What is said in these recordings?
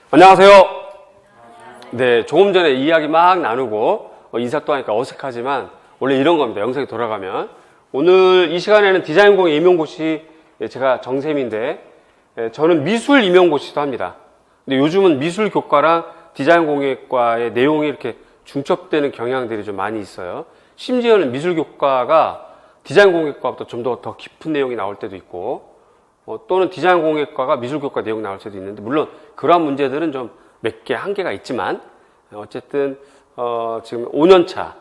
안녕하세요. 네, 조금 전에 이야기 막 나누고 인사 또 하니까 어색하지만 원래 이런 겁니다. 영상이 돌아가면. 오늘 이 시간에는 디자인공예 임용고시, 제가 정쌤인데 저는 미술 임용고시도 합니다. 근데 요즘은 미술교과랑 디자인공예과의 내용이 이렇게 중첩되는 경향들이 좀 많이 있어요. 심지어는 미술교과가 디자인공예과보다 좀 더 깊은 내용이 나올 때도 있고, 또는 디자인공예과가 미술교과 내용 나올 때도 있는데, 물론 그러한 문제들은 좀 몇 개 한계가 있지만 어쨌든 지금 5년차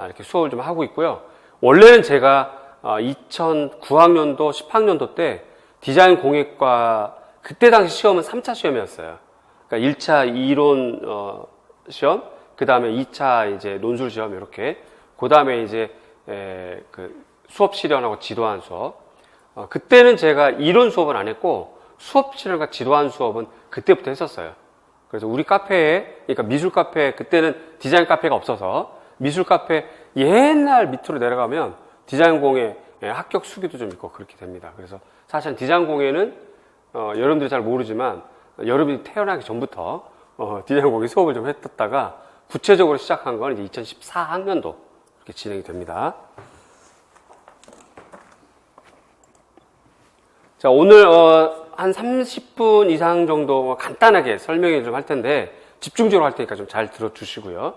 이렇게 수업을 좀 하고 있고요. 원래는 제가 2009학년도 10학년도 때 디자인공예과 그때 당시 시험은 3차 시험이었어요. 그러니까 1차 이론 시험, 그 다음에 2차 이제 논술 시험 이렇게, 그 다음에 이제 그 수업 실현하고 지도한 수업. 그때는 제가 이론 수업은 안 했고 수업 실현과 지도한 수업은 그때부터 했었어요. 그래서 우리 카페에, 그러니까 미술 카페, 그때는 디자인 카페가 없어서 미술 카페 옛날 밑으로 내려가면 디자인 공예 합격 수기도 좀 있고 그렇게 됩니다. 그래서 사실 디자인 공예는 여러분들이 잘 모르지만 여러분이 태어나기 전부터 디자인 공예 수업을 좀 했다가 구체적으로 시작한 건 이제 2014학년도 이렇게 진행이 됩니다. 자, 오늘 한 30분 이상 정도 간단하게 설명을 좀 할 텐데 집중적으로 할 테니까 좀 잘 들어주시고요.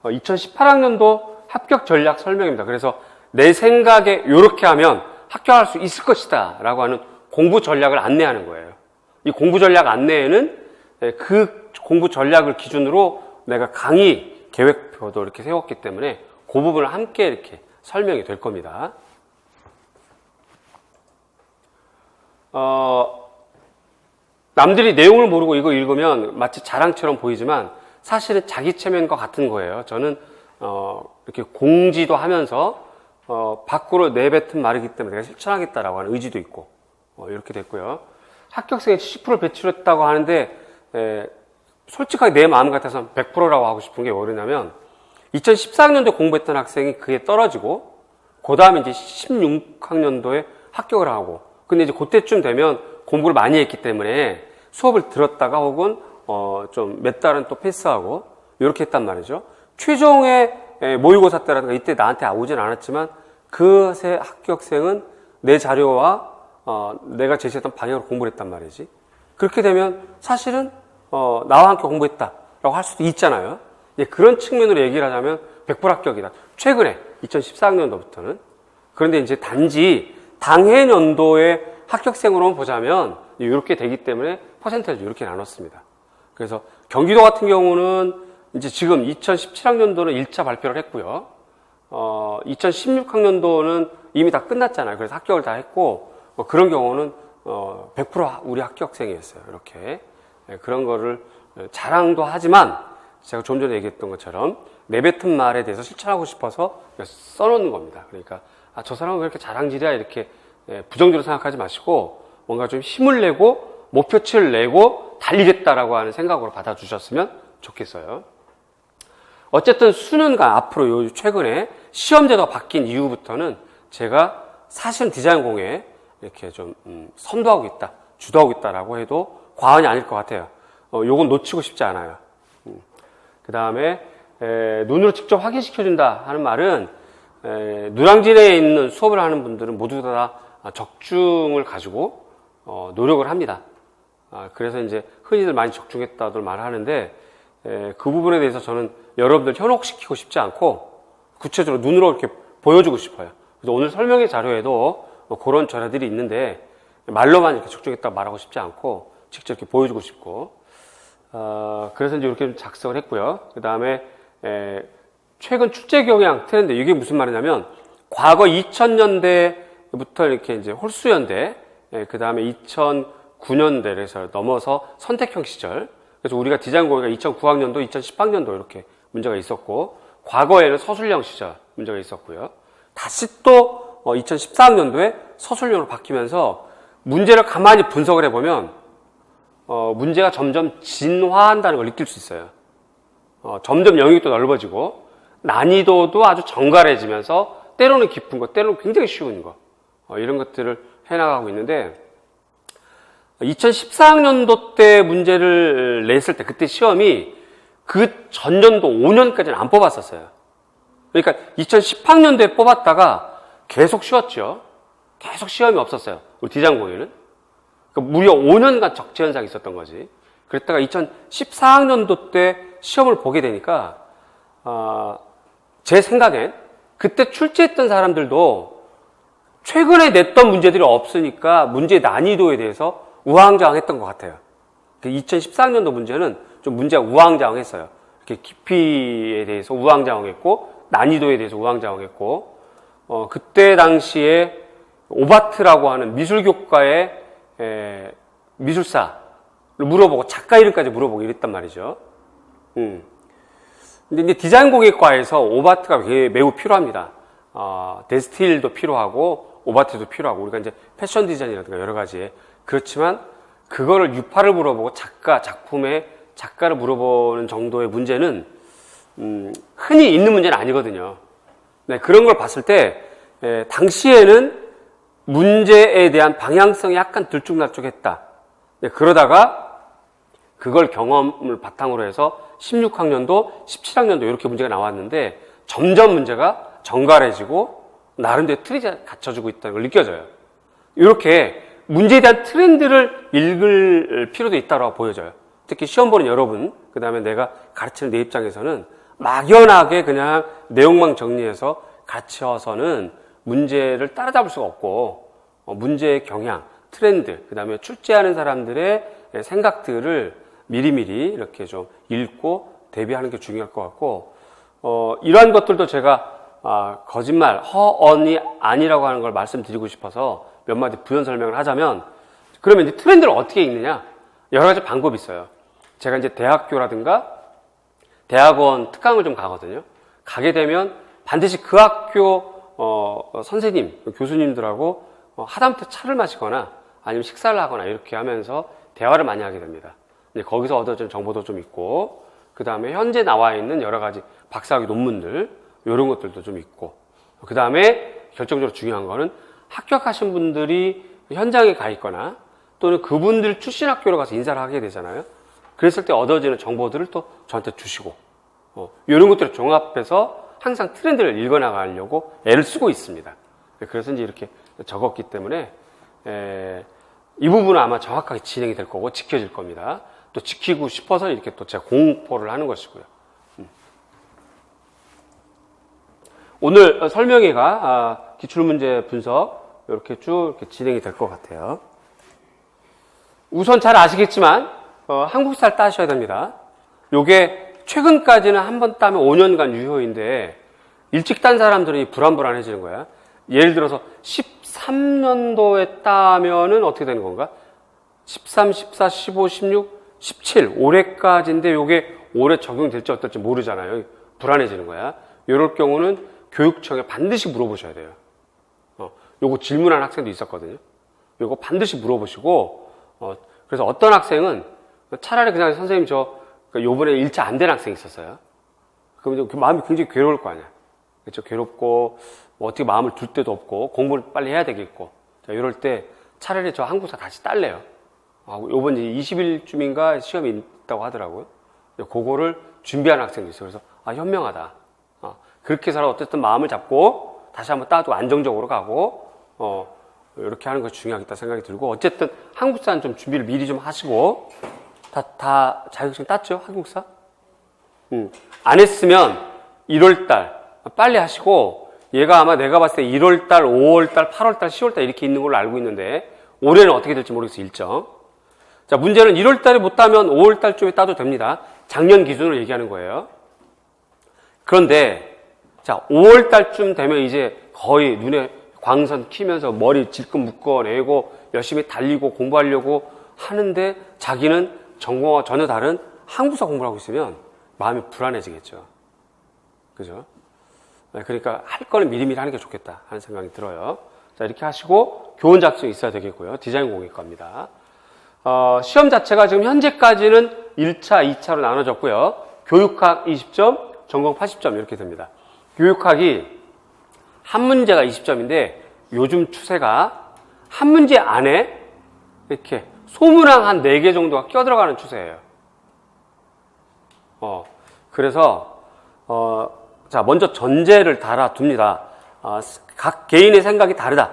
2018학년도 합격 전략 설명입니다. 그래서 내 생각에 이렇게 하면 합격할 수 있을 것이다 라고 하는 공부 전략을 안내하는 거예요. 이 공부 전략 안내에는 그 공부 전략을 기준으로 내가 강의 계획표도 이렇게 세웠기 때문에 그 부분을 함께 이렇게 설명이 될 겁니다. 남들이 내용을 모르고 이거 읽으면 마치 자랑처럼 보이지만 사실은 자기 체면과 같은 거예요. 저는 이렇게 공지도 하면서 밖으로 내뱉은 말이기 때문에 내가 실천하겠다라고 하는 의지도 있고 이렇게 됐고요. 합격생이 70% 배출했다고 하는데 솔직하게 내 마음 같아서는 100%라고 하고 싶은 게 뭐냐면 2014학년도에 공부했던 학생이 그게 떨어지고 그 다음에 이제 16학년도에 합격을 하고, 근데 이제 그때쯤 되면 공부를 많이 했기 때문에 수업을 들었다가 혹은 좀 몇 달은 또 패스하고 이렇게 했단 말이죠. 최종의 모의고사 때라든가 이때 나한테 오진 않았지만 그 합격생은 내 자료와 내가 제시했던 방향으로 공부를 했단 말이지. 그렇게 되면 사실은 나와 함께 공부했다라고 할 수도 있잖아요. 그런 측면으로 얘기를 하자면 100% 합격이다. 최근에 2014학년도부터는. 그런데 이제 단지 당해 연도의 합격생으로만 보자면 이렇게 되기 때문에 퍼센테이지 이렇게 나눴습니다. 그래서 경기도 같은 경우는 이제 지금 2017학년도는 1차 발표를 했고요. 2016학년도는 이미 다 끝났잖아요. 그래서 합격을 다 했고, 그런 경우는 100% 우리 합격생이었어요. 이렇게. 그런 거를 자랑도 하지만 제가 좀 전에 얘기했던 것처럼 내뱉은 말에 대해서 실천하고 싶어서 써놓는 겁니다. 그러니까 저 사람은 왜 이렇게 자랑질이야 이렇게 부정적으로 생각하지 마시고 뭔가 좀 힘을 내고 목표치를 내고 달리겠다라고 하는 생각으로 받아주셨으면 좋겠어요. 어쨌든 수년간 앞으로 최근에 시험제도가 바뀐 이후부터는 제가 사실은 디자인 공예에 이렇게 좀 선도하고 있다, 주도하고 있다라고 해도 과언이 아닐 것 같아요. 요건 놓치고 싶지 않아요. 그 다음에 눈으로 직접 확인시켜준다 하는 말은 누랑진에 있는 수업을 하는 분들은 모두 다 적중을 가지고 노력을 합니다. 그래서 이제 흔히들 많이 적중했다들 말하는데 그 부분에 대해서 저는 여러분들 현혹시키고 싶지 않고 구체적으로 눈으로 이렇게 보여주고 싶어요. 그래서 오늘 설명의 자료에도 그런 전화들이 있는데 말로만 이렇게 적중했다고 말하고 싶지 않고 직접 이렇게 보여주고 싶고, 그래서 이제 이렇게 작성을 했고요. 그 다음에 최근 출제 경향 트렌드, 이게 무슨 말이냐면 과거 2000년대부터 이렇게 이제 홀수연대, 그 다음에 2009년대에서 넘어서 선택형 시절. 그래서 우리가 디자인 공예가 2009학년도, 2010학년도 이렇게 문제가 있었고, 과거에는 서술형 시절 문제가 있었고요. 다시 또 2014학년도에 서술형으로 바뀌면서 문제를 가만히 분석을 해보면 문제가 점점 진화한다는 걸 느낄 수 있어요. 점점 영역이 또 넓어지고 난이도도 아주 정갈해지면서 때로는 깊은 거, 때로는 굉장히 쉬운 거, 이런 것들을 해나가고 있는데 2014학년도 때 문제를 냈을 때 그때 시험이 그 전년도 5년까지는 안 뽑았었어요. 그러니까 2010학년도에 뽑았다가 계속 쉬었죠. 계속 시험이 없었어요. 우리 디자인공예는. 그러니까 무려 5년간 적재 현상이 있었던 거지. 그랬다가 2014학년도 때 시험을 보게 되니까 제 생각엔 그때 출제했던 사람들도 최근에 냈던 문제들이 없으니까 문제 난이도에 대해서 우왕좌왕했던 것 같아요. 2014학년도 문제는 좀 문제가 우왕좌왕했어요. 이렇게 깊이에 대해서 우왕좌왕했고 난이도에 대해서 우왕좌왕했고 그때 당시에 오바트라고 하는 미술교과의 미술사를 물어보고 작가 이름까지 물어보고 이랬단 말이죠. 근데 이제 디자인 공예과에서 오바트가 매우 필요합니다. 데스틸도 필요하고 오바트도 필요하고 우리가 이제 패션 디자인이라든가 여러 가지 그렇지만 그거를 유파를 물어보고 작품의 작가를 물어보는 정도의 문제는 흔히 있는 문제는 아니거든요. 네, 그런 걸 봤을 때 당시에는 문제에 대한 방향성이 약간 들쭉날쭉했다. 네, 그러다가 그걸 경험을 바탕으로 해서 16학년도, 17학년도 이렇게 문제가 나왔는데 점점 문제가 정갈해지고 나름대로 틀이 갖춰지고 있다는 걸 느껴져요. 이렇게 문제에 대한 트렌드를 읽을 필요도 있다고 보여져요. 특히 시험 보는 여러분, 그 다음에 내가 가르치는 내 입장에서는 막연하게 그냥 내용만 정리해서 가르쳐서는 문제를 따라잡을 수가 없고 문제의 경향, 트렌드, 그 다음에 출제하는 사람들의 생각들을 미리미리 이렇게 좀 읽고 대비하는 게 중요할 것 같고 이러한 것들도 제가 거짓말, 허언이 아니라고 하는 걸 말씀드리고 싶어서 몇 마디 부연 설명을 하자면 그러면 이제 트렌드를 어떻게 읽느냐? 여러 가지 방법이 있어요. 제가 이제 대학교라든가 대학원 특강을 좀 가거든요. 가게 되면 반드시 그 학교 선생님, 교수님들하고 하다못해 차를 마시거나 아니면 식사를 하거나 이렇게 하면서 대화를 많이 하게 됩니다. 거기서 얻어진 정보도 좀 있고 그 다음에 현재 나와 있는 여러 가지 박사학위 논문들 이런 것들도 좀 있고 그 다음에 결정적으로 중요한 거는 합격하신 분들이 현장에 가 있거나 또는 그분들 출신 학교로 가서 인사를 하게 되잖아요. 그랬을 때 얻어지는 정보들을 또 저한테 주시고 이런 것들을 종합해서 항상 트렌드를 읽어나가려고 애를 쓰고 있습니다. 그래서 이제 이렇게 적었기 때문에 이 부분은 아마 정확하게 진행이 될 거고 지켜질 겁니다. 또 지키고 싶어서 이렇게 또 제가 공포를 하는 것이고요. 오늘 설명회가 기출문제 분석 이렇게 쭉 이렇게 진행이 될 것 같아요. 우선 잘 아시겠지만 한국사를 따셔야 됩니다. 요게 최근까지는 한 번 따면 5년간 유효인데 일찍 딴 사람들은 불안해지는 거야. 예를 들어서 13년도에 따면은 어떻게 되는 건가? 13, 14, 15, 16, 17 올해까지인데 요게 올해 적용될지 어떨지 모르잖아요. 불안해지는 거야. 이럴 경우는 교육청에 반드시 물어보셔야 돼요. 요거 질문한 학생도 있었거든요. 요거 반드시 물어보시고 그래서 어떤 학생은 차라리 그냥 선생님 요번에 일차 안 된 학생이 있었어요. 그럼 그 마음이 굉장히 괴로울 거 아니야. 그렇죠? 괴롭고 뭐 어떻게 마음을 둘 데도 없고 공부를 빨리 해야 되겠고 자, 이럴 때 차라리 저 한국사 다시 딸래요. 요번 이제 20일쯤인가 시험이 있다고 하더라고요. 그거를 준비하는 학생도 있어요. 그래서 현명하다. 그렇게 해서 어쨌든 마음을 잡고 다시 한번 따도 안정적으로 가고 이렇게 하는 것이 중요하겠다 생각이 들고 어쨌든 한국사는 좀 준비를 미리 좀 하시고 다 자격증 땄죠? 한국사? 안 했으면 1월달 빨리 하시고 얘가 아마 내가 봤을 때 1월달, 5월달, 8월달, 10월달 이렇게 있는 걸로 알고 있는데 올해는 어떻게 될지 모르겠어요. 일정. 자, 문제는 1월달에 못 따면 5월달쯤에 따도 됩니다. 작년 기준으로 얘기하는 거예요. 그런데 자, 5월달쯤 되면 이제 거의 눈에 광선 키면서 머리 질끈 묶어내고 열심히 달리고 공부하려고 하는데 자기는 전공과 전혀 다른 한국사 공부를 하고 있으면 마음이 불안해지겠죠. 그죠? 그러니까 할 거는 미리미리 하는 게 좋겠다 하는 생각이 들어요. 자, 이렇게 하시고 교원 자격증이 있어야 되겠고요. 디자인 공예과입니다. 시험 자체가 지금 현재까지는 1차, 2차로 나눠졌고요. 교육학 20점, 전공 80점 이렇게 됩니다. 교육학이 한 문제가 20점인데 요즘 추세가 한 문제 안에 이렇게 소문항 한 4개 정도가 껴들어가는 추세예요. 그래서 자, 먼저 전제를 달아둡니다. 각 개인의 생각이 다르다.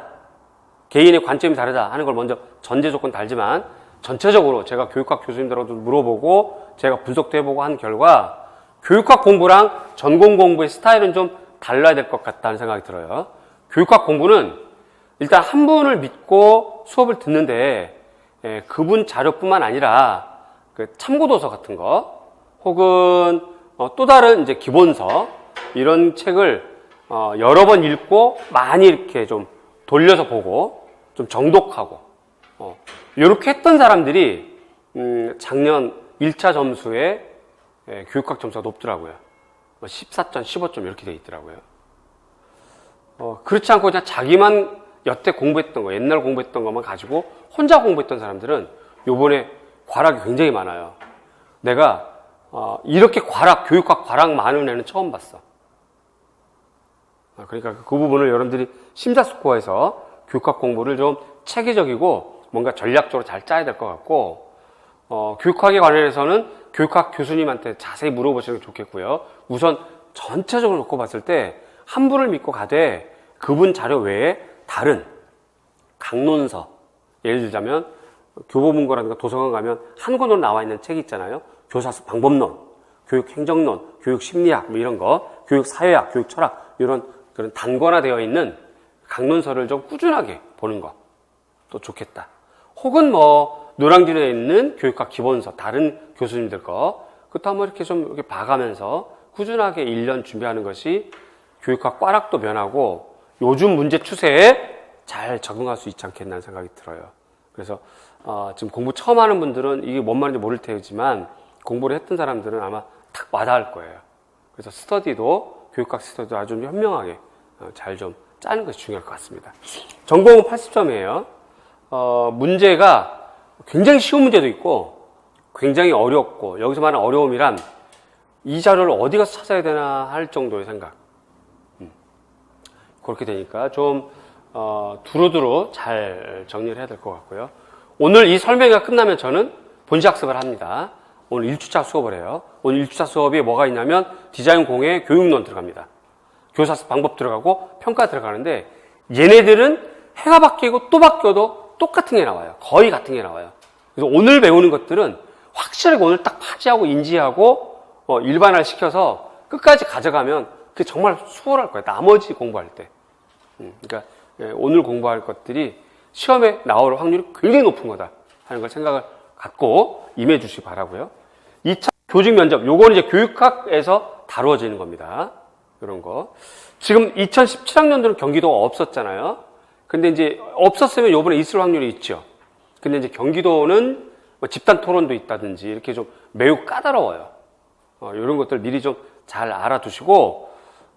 개인의 관점이 다르다 하는 걸 먼저 전제 조건 달지만, 전체적으로 제가 교육학 교수님들하고도 물어보고 제가 분석도 해보고 한 결과 교육학 공부랑 전공 공부의 스타일은 좀 달라야 될 것 같다는 생각이 들어요. 교육학 공부는 일단 한 분을 믿고 수업을 듣는데, 그분 자료뿐만 아니라 그 참고도서 같은 거 혹은 또 다른 이제 기본서, 이런 책을 여러 번 읽고 많이 이렇게 좀 돌려서 보고 좀 정독하고 이렇게 했던 사람들이 작년 1차 점수에 교육학 점수가 높더라고요. 14점, 15점 이렇게 돼 있더라고요. 그렇지 않고 그냥 자기만 여태 공부했던 거, 옛날 공부했던 것만 가지고 혼자 공부했던 사람들은 요번에 과락이 굉장히 많아요. 내가 이렇게 교육학 과락 많은 애는 처음 봤어. 그러니까 그 부분을 여러분들이 심사숙고해서 교육학 공부를 좀 체계적이고 뭔가 전략적으로 잘 짜야 될 것 같고, 교육학에 관련해서는 교육학 교수님한테 자세히 물어보시는 게 좋겠고요. 우선 전체적으로 놓고 봤을 때 한 분을 믿고 가되 그분 자료 외에 다른 강론서, 예를 들자면 교보문고라든가 도서관 가면 한 권으로 나와 있는 책이 있잖아요. 교사수 방법론, 교육행정론, 교육심리학 뭐 이런 거, 교육사회학, 교육철학, 이런 그런 단권화되어 있는 강론서를 좀 꾸준하게 보는 것도 좋겠다. 혹은 뭐 노량진에 있는 교육학 기본서, 다른 교수님들 거, 그것도 한번 이렇게 좀 이렇게 봐가면서 꾸준하게 1년 준비하는 것이 교육학 꽈락도 면하고 요즘 문제 추세에 잘 적응할 수 있지 않겠나 생각이 들어요. 그래서 지금 공부 처음 하는 분들은 이게 뭔 말인지 모를 테지만 공부를 했던 사람들은 아마 탁 와닿을 거예요. 그래서 교육학 스터디도 아주 현명하게 잘 좀 짜는 것이 중요할 것 같습니다. 전공은 80점이에요. 문제가 굉장히 쉬운 문제도 있고 굉장히 어렵고, 여기서 말하는 어려움이란 이 자료를 어디 가서 찾아야 되나 할 정도의 생각. 그렇게 되니까 좀 두루두루 잘 정리를 해야 될 것 같고요. 오늘 이 설명회가 끝나면 저는 본시학습을 합니다. 오늘 1주차 수업을 해요. 오늘 1주차 수업이 뭐가 있냐면 디자인 공예 교육론 들어갑니다. 교사수 방법 들어가고 평가 들어가는데, 얘네들은 해가 바뀌고 또 바뀌어도 똑같은 게 나와요. 거의 같은 게 나와요. 그래서 오늘 배우는 것들은 확실하게 오늘 딱 파지하고 인지하고 일반화를 시켜서 끝까지 가져가면 그게 정말 수월할 거예요. 나머지 공부할 때. 그러니까 오늘 공부할 것들이 시험에 나올 확률이 굉장히 높은 거다 하는 걸 생각을 갖고 임해 주시기 바라고요. 2차 교직 면접, 요거는 이제 교육학에서 다루어지는 겁니다. 이런 거. 지금 2017학년도는 경기도가 없었잖아요. 근데 이제 없었으면 요번에 있을 확률이 있죠. 근데 이제 경기도는 뭐 집단 토론도 있다든지 이렇게 좀 매우 까다로워요. 이런 것들 미리 좀 잘 알아두시고,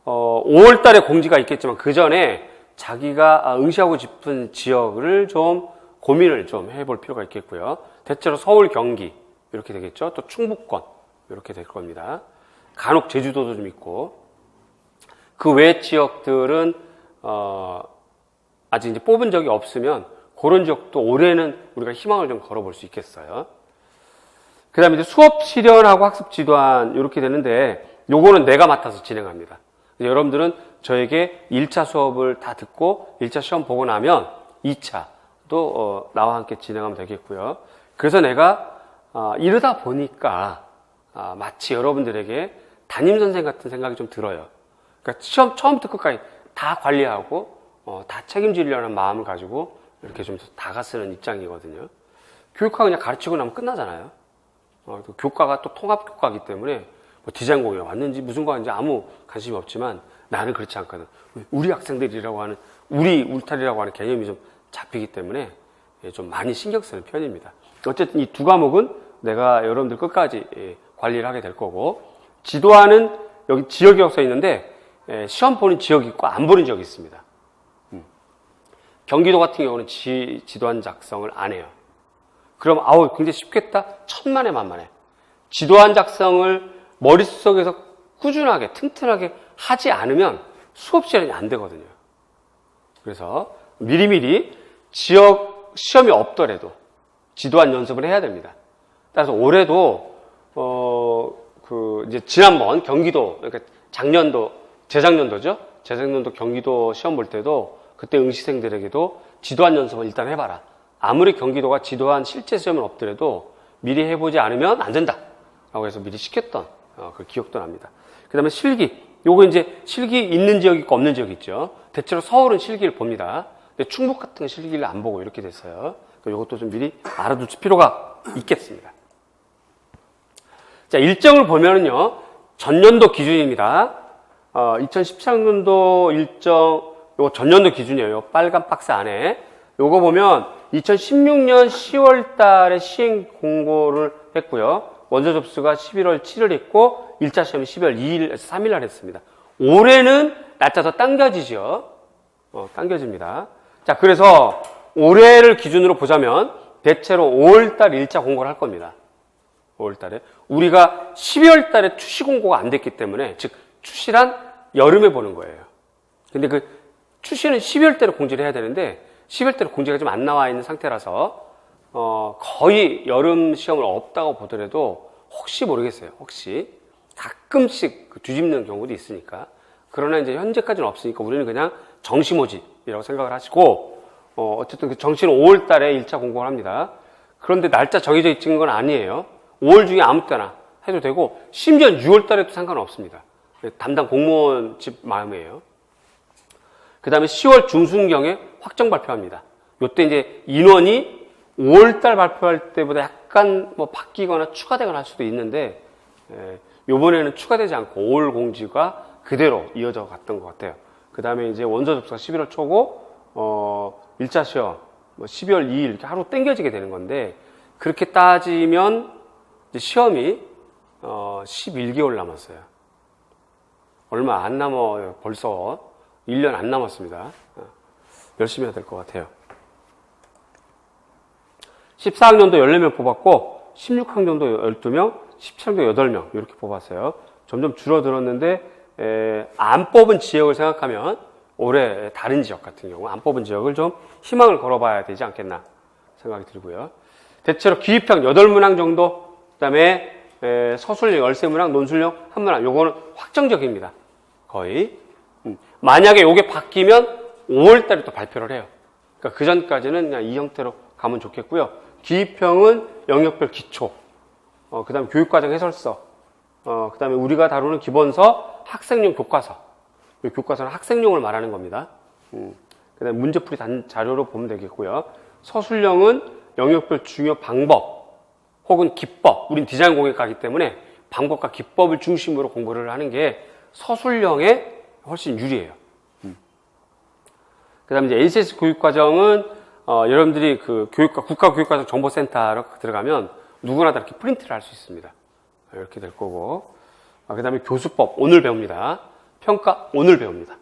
5월 달에 공지가 있겠지만 그 전에 자기가 응시하고 싶은 지역을 좀 고민을 좀 해볼 필요가 있겠고요. 대체로 서울, 경기 이렇게 되겠죠. 또 충북권 이렇게 될 겁니다. 간혹 제주도도 좀 있고, 그 외 지역들은 아직 이제 뽑은 적이 없으면 그런 지역도 올해는 우리가 희망을 좀 걸어볼 수 있겠어요. 그 다음에 이제 수업 실현하고 학습 지도안 이렇게 되는데, 요거는 내가 맡아서 진행합니다. 여러분들은 저에게 1차 수업을 다 듣고 1차 시험 보고 나면 2차도 나와 함께 진행하면 되겠고요. 그래서 내가 이러다 보니까 마치 여러분들에게 담임선생 같은 생각이 좀 들어요. 그러니까 시험 처음부터 끝까지 다 관리하고 다 책임지려는 마음을 가지고 이렇게 좀 다가서는 입장이거든요. 교육학은 그냥 가르치고 나면 끝나잖아요. 교과가 또 통합교과이기 때문에 뭐 디자인 공예 왔는지 무슨 과인지 아무 관심이 없지만 나는 그렇지 않거든. 우리 학생들이라고 하는, 우리 울타리라고 하는 개념이 좀 잡히기 때문에 좀 많이 신경 쓰는 편입니다. 어쨌든 이 두 과목은 내가 여러분들 끝까지 관리를 하게 될 거고, 지도하는 여기 지역이 써 있는데 시험 보는 지역이 있고 안 보는 지역이 있습니다. 경기도 같은 경우는 지도안 작성을 안 해요. 그럼 굉장히 쉽겠다? 천만에 만만해. 지도안 작성을 머릿속에서 꾸준하게 튼튼하게 하지 않으면 수업 실현이 안 되거든요. 그래서 미리미리 지역 시험이 없더라도 지도한 연습을 해야 됩니다. 따라서 올해도 이제 지난번 경기도, 그러니까 재작년도 경기도 시험 볼 때도 그때 응시생들에게도 지도한 연습을 일단 해봐라. 아무리 경기도가 지도한 실제 시험은 없더라도 미리 해보지 않으면 안 된다 라고 해서 미리 시켰던 그 기억도 납니다. 그 다음에 실기, 요거 이제 실기 있는 지역이 있고 없는 지역이 있죠. 대체로 서울은 실기를 봅니다. 근데 충북 같은 실기를 안 보고 이렇게 됐어요. 이것도 좀 미리 알아둘 필요가 있겠습니다. 자, 일정을 보면은요, 전년도 기준입니다. 2017학년도 일정, 요거 전년도 기준이에요. 빨간 박스 안에. 요거 보면 2016년 10월 달에 시행 공고를 했고요. 원서 접수가 11월 7일 했고 1차 시험이 12월 2일, 3일 날 했습니다. 올해는 날짜 더 당겨지죠. 당겨집니다. 자, 그래서 올해를 기준으로 보자면 대체로 5월 달 1차 공고를 할 겁니다. 5월 달에. 우리가 12월 달에 추시 공고가 안 됐기 때문에, 즉 추시란 여름에 보는 거예요. 근데 그 추시는 12월 달에 공지를 해야 되는데 12월 달에 공지가 좀 안 나와 있는 상태라서 거의 여름 시험을 없다고 보더라도 혹시 모르겠어요. 혹시 가끔씩 뒤집는 경우도 있으니까. 그러나 이제 현재까지는 없으니까 우리는 그냥 정시 모집이라고 생각을 하시고, 어쨌든 그 정시는 5월 달에 1차 공고를 합니다. 그런데 날짜 정해져 있는 건 아니에요. 5월 중에 아무 때나 해도 되고, 심지어 6월 달에도 상관은 없습니다. 담당 공무원 집 마음이에요. 그 다음에 10월 중순경에 확정 발표합니다. 요때 이제 인원이 5월 달 발표할 때보다 약간 바뀌거나 추가되거나 할 수도 있는데, 요번에는 추가되지 않고 5월 공지가 그대로 이어져 갔던 것 같아요. 그 다음에 이제 원서 접수가 11월 초고, 1차 시험 12월 2일 이렇게 하루 땡겨지게 되는 건데, 그렇게 따지면 이제 시험이 11개월 남았어요. 얼마 안 남아요. 벌써 1년 안 남았습니다. 열심히 해야 될 것 같아요. 14학년도 14명 뽑았고 16학년도 12명, 17학년도 8명 이렇게 뽑았어요. 점점 줄어들었는데 안 뽑은 지역을 생각하면 올해 다른 지역 같은 경우 안 뽑은 지역을 좀 희망을 걸어봐야 되지 않겠나 생각이 들고요. 대체로 기입형 8문항 정도, 그 다음에 서술형 13문항, 논술형 1문항, 요거는 확정적입니다. 거의. 만약에 요게 바뀌면 5월달에 또 발표를 해요. 그러니까 그 전까지는 그냥 이 형태로 가면 좋겠고요. 기입형은 영역별 기초, 그 다음에 교육과정 해설서, 그 다음에 우리가 다루는 기본서, 학생용 교과서. 이 교과서는 학생용을 말하는 겁니다. 그 다음에 문제풀이 자료로 보면 되겠고요. 서술형은 영역별 중요 방법, 혹은 기법. 우린 디자인 공예과이기 때문에 방법과 기법을 중심으로 공부를 하는 게 서술형에 훨씬 유리해요. 그 다음에 이제 ACS 교육과정은, 여러분들이 그 국가교육과정 정보센터로 들어가면 누구나 다 이렇게 프린트를 할 수 있습니다. 이렇게 될 거고. 그 다음에 교수법, 오늘 배웁니다. 평가, 오늘 배웁니다.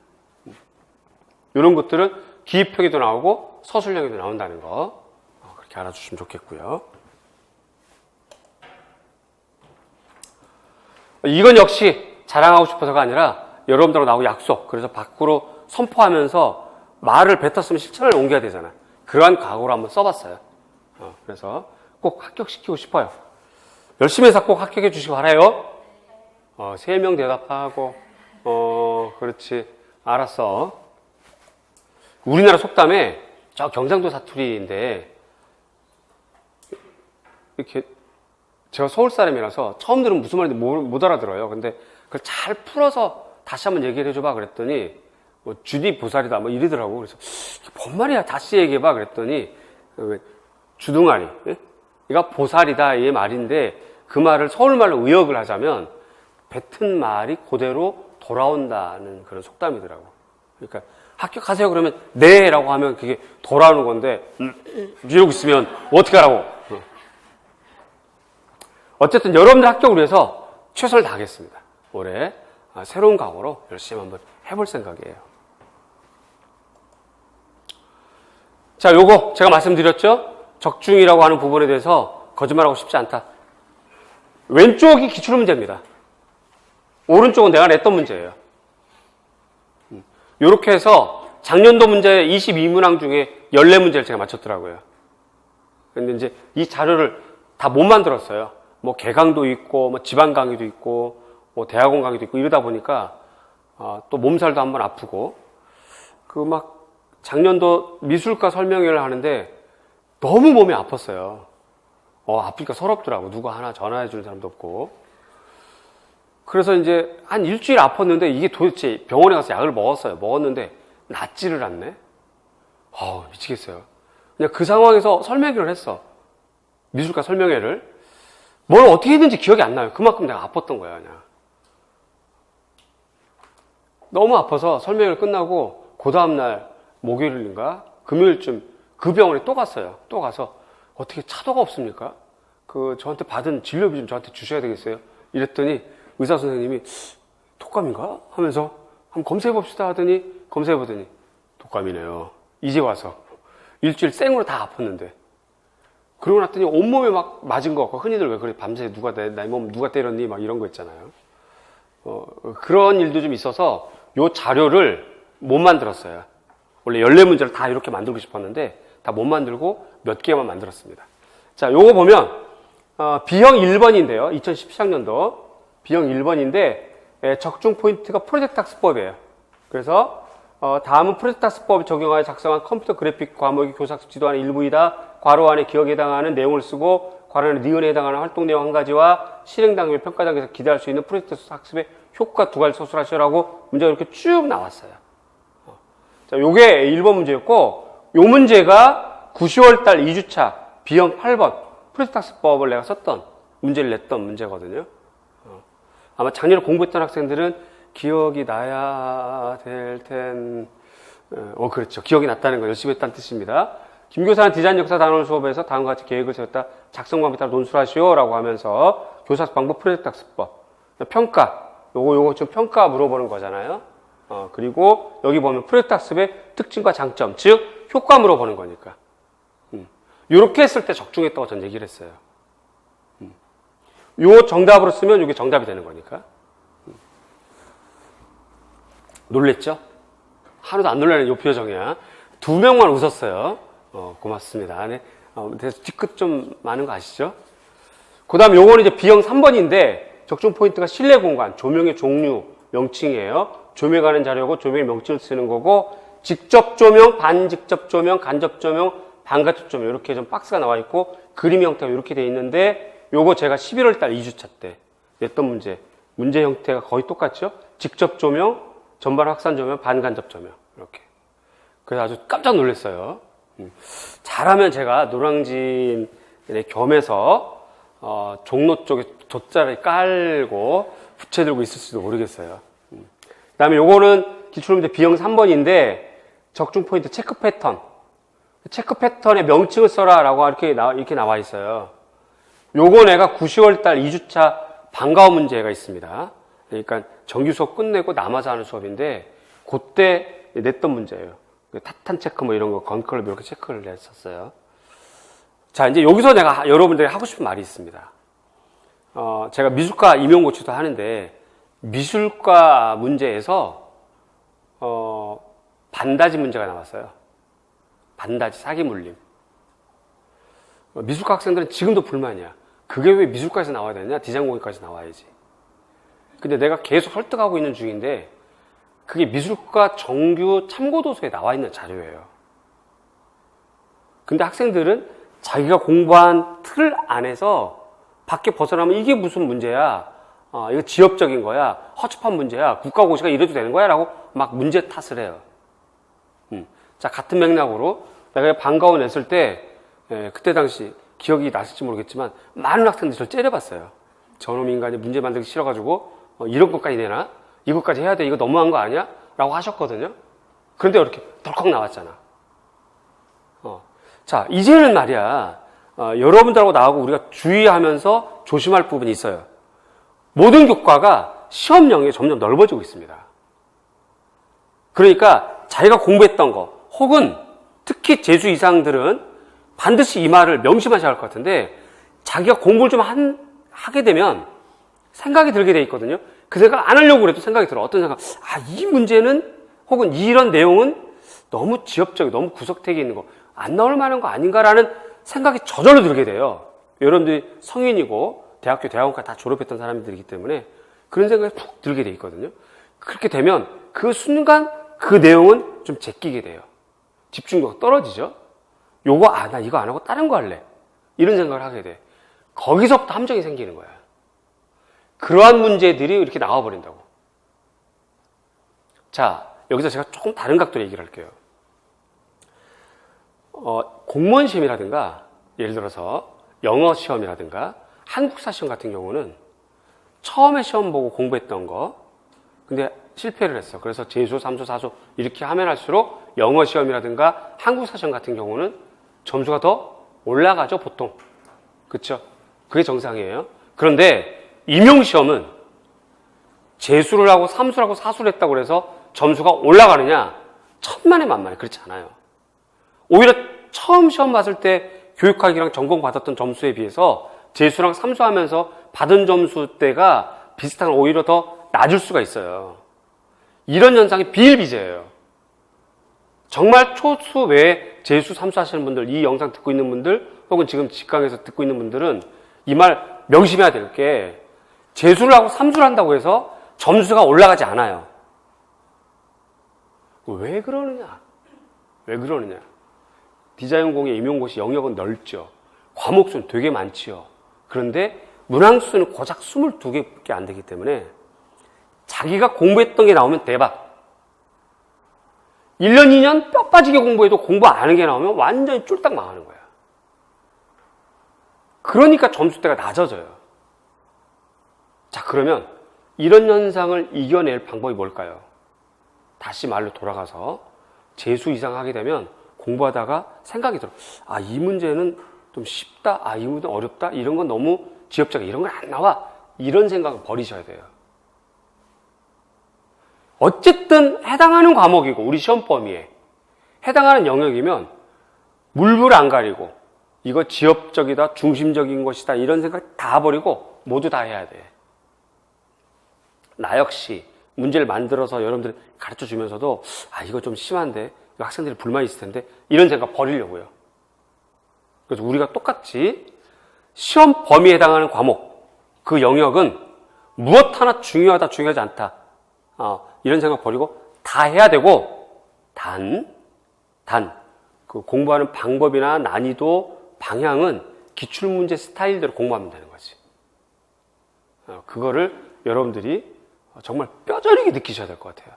이런 것들은 기입형에도 나오고 서술형에도 나온다는 거. 그렇게 알아주시면 좋겠고요. 이건 역시 자랑하고 싶어서가 아니라 여러분들하고 나하고 약속, 그래서 밖으로 선포하면서 말을 뱉었으면 실천을 옮겨야 되잖아. 그러한 각오로 한번 써봤어요. 그래서 꼭 합격시키고 싶어요. 열심히 해서 꼭 합격해 주시기 바라요. 3명 대답하고, 그렇지. 알았어. 우리나라 속담에 저 경상도 사투리인데, 이렇게 제가 서울 사람이라서 처음 들으면 무슨 말인지 못 알아들어요. 근데 그걸 잘 풀어서 다시 한번 얘기를 해줘봐 그랬더니 주디 보살이다 뭐 이러더라고. 그래서 뭔 말이야 다시 얘기해봐 그랬더니 주둥아리, 얘가 보살이다 이 말인데 그 말을 서울말로 의역을 하자면 뱉은 말이 그대로 돌아온다는 그런 속담이더라고. 그러니까 합격하세요 그러면 네 라고 하면 그게 돌아오는 건데 이러고 있으면 어떻게 하라고. 어쨌든 여러분들 합격을 위해서 최선을 다하겠습니다. 올해 새로운 각오로 열심히 한번 해볼 생각이에요. 자, 요거 제가 말씀드렸죠? 적중이라고 하는 부분에 대해서 거짓말하고 싶지 않다. 왼쪽이 기출문제입니다. 오른쪽은 내가 냈던 문제예요. 요렇게 해서 작년도 문제 22문항 중에 14문제를 제가 맞췄더라고요. 근데 이제 이 자료를 다 못 만들었어요. 뭐 개강도 있고, 뭐 지방 강의도 있고, 뭐 대학원 강의도 있고 이러다 보니까 또 몸살도 한번 아프고 그 막 작년도 미술과 설명회를 하는데 너무 몸이 아팠어요. 아프니까 서럽더라고. 누가 하나 전화해 주는 사람도 없고. 그래서 이제 한 일주일 아팠는데 이게 도대체 병원에 가서 약을 먹었어요. 먹었는데 낫지를 않네. 미치겠어요. 그냥 그 상황에서 설명회를 했어. 미술과 설명회를. 뭘 어떻게 했는지 기억이 안 나요. 그만큼 내가 아팠던 거야, 그냥. 너무 아파서 설명회를 끝나고 그 다음날 목요일인가 금요일쯤 그 병원에 또 갔어요. 또 가서 어떻게 차도가 없습니까? 저한테 받은 진료비 좀 저한테 주셔야 되겠어요? 이랬더니 의사 선생님이 독감인가? 하면서 한번 검사해봅시다 하더니 검사해보더니 독감이네요. 이제 와서 일주일 생으로 다 아팠는데 그러고 났더니 온몸에 막 맞은 거 같고 흔히들 왜 그래 밤새 내 몸 누가 때렸니? 막 이런 거 있잖아요. 그런 일도 좀 있어서 요 자료를 못 만들었어요. 원래 14문제를 다 이렇게 만들고 싶었는데 다 못 만들고 몇 개만 만들었습니다. 자, 요거 보면 B형 1번인데요. 2017학년도 B형 1번인데 적중 포인트가 프로젝트 학습법이에요. 그래서 다음은 프로젝트 학습법을 적용하여 작성한 컴퓨터 그래픽 과목이 교사학습 지도안의 일부이다. 괄호 안에 기억에 해당하는 내용을 쓰고 괄호 안에 니은에 해당하는 활동 내용 한 가지와 실행 단계 평가 단계에서 기대할 수 있는 프로젝트 학습의 효과 두 가지 서술하시라고 문제가 이렇게 쭉 나왔어요. 자, 요게 1번 문제였고 요 문제가 9, 10월 달 2주차 B형 8번 프로젝트 학습법을 내가 썼던 문제를 냈던 문제거든요. 아마 작년에 공부했던 학생들은 기억이 나야 될 텐, 그렇죠. 기억이 났다는 거 열심히 했다는 뜻입니다. 김 교사는 디자인 역사 단원 수업에서 다음과 같이 계획을 세웠다. 작성 방법에 따라 논술하시오. 라고 하면서 교사학습 방법 프로젝트 학습법. 평가. 요거 좀 평가 물어보는 거잖아요. 그리고 여기 보면 프로젝트 학습의 특징과 장점, 즉, 효과 물어보는 거니까. 요렇게 했을 때 적중했다고 전 얘기를 했어요. 요 정답으로 쓰면 이게 정답이 되는 거니까. 놀랬죠? 하나도 안 놀라는 요 표정이야. 2명만 웃었어요. 고맙습니다. 네. 뒤끝 좀 많은 거 아시죠? 그 다음 요거는 이제 B형 3번인데 적중 포인트가 실내 공간, 조명의 종류, 명칭이에요. 조명에 관한 자료고 조명의 명칭을 쓰는 거고 직접 조명, 반직접 조명, 간접 조명, 반간접 조명 이렇게 좀 박스가 나와 있고 그림 형태가 이렇게 돼 있는데 요거 제가 11월 달 2주차 때 냈던 문제 형태가 거의 똑같죠? 직접 조명, 전반 확산 조명, 반간접 조명 이렇게. 그래서 아주 깜짝 놀랐어요. 잘하면 제가 노량진에 겸해서 종로 쪽에 돗자리 깔고 부채 들고 있을지도 모르겠어요. 그 다음에 요거는 기출문제 B형 3번인데 적중 포인트 체크 패턴. 체크 패턴의 명칭을 써라 라고 이렇게 나와 있어요. 요거 내가 9, 10월 달 2주차 방과후 문제가 있습니다. 그러니까 정규 수업 끝내고 남아서 하는 수업인데 그때 냈던 문제예요. 타탄 체크 뭐 이런 거 건컬로 이렇게 체크를 했었어요. 자, 이제 여기서 내가 여러분들이 하고 싶은 말이 있습니다. 제가 미술과 임용고시도 하는데 미술과 문제에서 반다지 문제가 나왔어요. 반다지, 사기물림. 미술과 학생들은 지금도 불만이야. 그게 왜 미술과에서 나와야 되냐? 디자인공예과에서 나와야지. 근데 내가 계속 설득하고 있는 중인데 그게 미술과 정규 참고도서에 나와 있는 자료예요. 근데 학생들은 자기가 공부한 틀 안에서 밖에 벗어나면 이게 무슨 문제야? 이거 지엽적인 거야? 허접한 문제야? 국가고시가 이래도 되는 거야? 라고 막 문제 탓을 해요. 자, 같은 맥락으로 내가 방과후 냈을 때 그때 당시 기억이 나실지 모르겠지만 많은 학생들이 저를 째려봤어요. 저놈 인간이 문제 만들기 싫어가지고 이런 것까지 내나? 이것까지 해야 돼? 이거 너무한 거 아니야? 라고 하셨거든요. 그런데 이렇게 덜컥 나왔잖아. 자, 이제는 말이야 여러분들하고 나하고 우리가 주의하면서 조심할 부분이 있어요. 모든 교과가 시험 영역이 점점 넓어지고 있습니다. 그러니까 자기가 공부했던 거 혹은 특히 재수 이상들은 반드시 이 말을 명심하셔야 할 것 같은데 자기가 공부를 좀 하게 되면 생각이 들게 돼 있거든요. 그 생각 안 하려고 그래도 생각이 들어. 어떤 생각? 이 문제는 혹은 이런 내용은 너무 지엽적이고 너무 구석택이 있는 거 안 나올 만한 거 아닌가라는 생각이 저절로 들게 돼요. 여러분들이 성인이고 대학교, 대학원까지 다 졸업했던 사람들이기 때문에 그런 생각이 푹 들게 돼 있거든요. 그렇게 되면 그 순간 그 내용은 좀 제끼게 돼요. 집중도가 떨어지죠. 요거, 나 이거 안 하고 다른 거 할래. 이런 생각을 하게 돼. 거기서부터 함정이 생기는 거야. 그러한 문제들이 이렇게 나와버린다고. 자, 여기서 제가 조금 다른 각도로 얘기를 할게요. 공무원 시험이라든가, 예를 들어서 영어 시험이라든가, 한국사 시험 같은 경우는 처음에 시험 보고 공부했던 거, 근데 실패를 했어. 그래서 재수, 삼수, 사수 이렇게 하면 할수록 영어 시험이라든가 한국사 시험 같은 경우는 점수가 더 올라가죠, 보통. 그쵸? 그게 정상이에요. 그런데 임용시험은 재수를 하고 삼수를 하고 사수를 했다고 해서 점수가 올라가느냐? 천만에 만만해. 그렇지 않아요. 오히려 처음 시험 봤을 때 교육학이랑 전공 받았던 점수에 비해서 재수랑 삼수하면서 받은 점수대가 비슷한, 오히려 더 낮을 수가 있어요. 이런 현상이 비일비재해요. 정말 초수 외에 재수, 삼수 하시는 분들, 이 영상 듣고 있는 분들, 혹은 지금 직강에서 듣고 있는 분들은 이 말 명심해야 될 게, 재수를 하고 삼수를 한다고 해서 점수가 올라가지 않아요. 왜 그러느냐? 왜 그러느냐? 디자인공의 임용고시 영역은 넓죠. 과목수는 되게 많지요. 그런데 문항수는 고작 22개밖에 안 되기 때문에 자기가 공부했던 게 나오면 대박. 1년, 2년 뼈 빠지게 공부해도 공부 안 하는 게 나오면 완전히 쫄딱 망하는 거야. 그러니까 점수대가 낮아져요. 자, 그러면 이런 현상을 이겨낼 방법이 뭘까요? 다시 말로 돌아가서 재수 이상 하게 되면 공부하다가 생각이 들어. 이 문제는 좀 쉽다. 이 문제는 어렵다. 이런 건 너무 지엽적이야. 이런 건 안 나와. 이런 생각을 버리셔야 돼요. 어쨌든 해당하는 과목이고 우리 시험 범위에 해당하는 영역이면 물불 안 가리고 이거 지엽적이다, 중심적인 것이다 이런 생각 다 버리고 모두 다 해야 돼. 나 역시 문제를 만들어서 여러분들 가르쳐 주면서도 이거 좀 심한데 학생들이 불만이 있을 텐데 이런 생각 버리려고요. 그래서 우리가 똑같이 시험 범위에 해당하는 과목, 그 영역은 무엇 하나 중요하다, 중요하지 않다 이런 생각 버리고 다 해야 되고, 그 공부하는 방법이나 난이도, 방향은 기출문제 스타일대로 공부하면 되는 거지. 그거를 여러분들이 정말 뼈저리게 느끼셔야 될 것 같아요.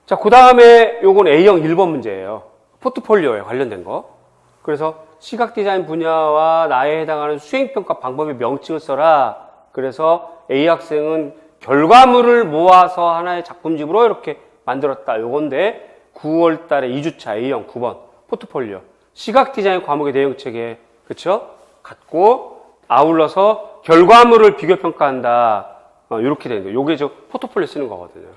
자, 그 다음에 요건 A형 1번 문제예요. 포트폴리오에 관련된 거. 그래서 시각 디자인 분야와 나에 해당하는 수행평가 방법의 명칭을 써라. 그래서 A 학생은 결과물을 모아서 하나의 작품집으로 이렇게 만들었다. 요건데 9월 달에 2주차 A형 9번 포트폴리오. 시각 디자인 과목의 내용책에, 그쵸? 갖고 아울러서 결과물을 비교 평가한다. 이렇게 되는 거예요. 요게 저 포트폴리오 쓰는 거거든요.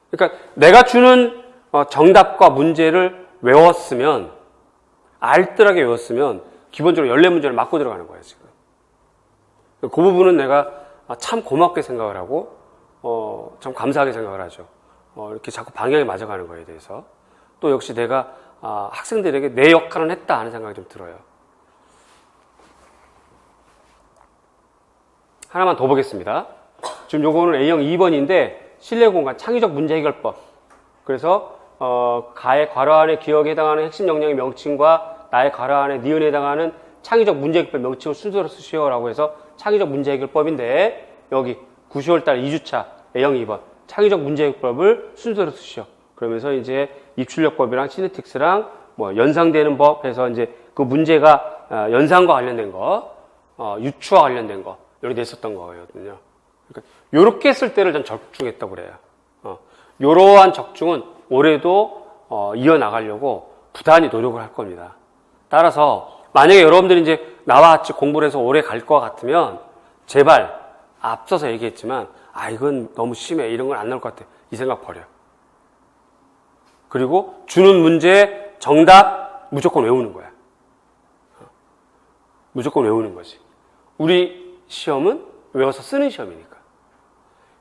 그러니까 내가 주는 정답과 문제를 외웠으면, 알뜰하게 외웠으면 기본적으로 14문제를 맞고 들어가는 거예요, 지금. 그 부분은 내가 참 고맙게 생각을 하고 참 감사하게 생각을 하죠. 이렇게 자꾸 방향이 맞아가는 거에 대해서. 또 역시 내가 학생들에게 내 역할은 했다 하는 생각이 좀 들어요. 하나만 더 보겠습니다. 지금 요거는 A형 2번인데 실내 공간 창의적 문제 해결법. 그래서 가의 괄호 안에 기억에 해당하는 핵심 역량의 명칭과 나의 괄호 안에 니은에 해당하는 창의적 문제 해결법 명칭을 순서로 쓰시오라고 해서 창의적 문제 해결법인데, 여기 9월 2주차 A형 2번 창의적 문제 해결법을 순서로 쓰시오. 그러면서 이제 입출력법이랑 시네틱스랑 연상되는 법 해서 이제 그 문제가 연상과 관련된 거, 유추와 관련된 거 이렇게 냈었던 거거든요. 그러니까 요렇게 쓸 때를 전 적중했다고 그래요. 요러한 적중은 올해도 이어나가려고 부단히 노력을 할 겁니다. 따라서 만약에 여러분들이 이제 나와 같이 공부를 해서 오래 갈 것 같으면 제발, 앞서서 얘기했지만 이건 너무 심해, 이런 건 안 나올 것 같아, 이 생각 버려. 그리고 주는 문제 정답 무조건 외우는 거야. 무조건 외우는 거지. 우리 시험은 외워서 쓰는 시험이니까.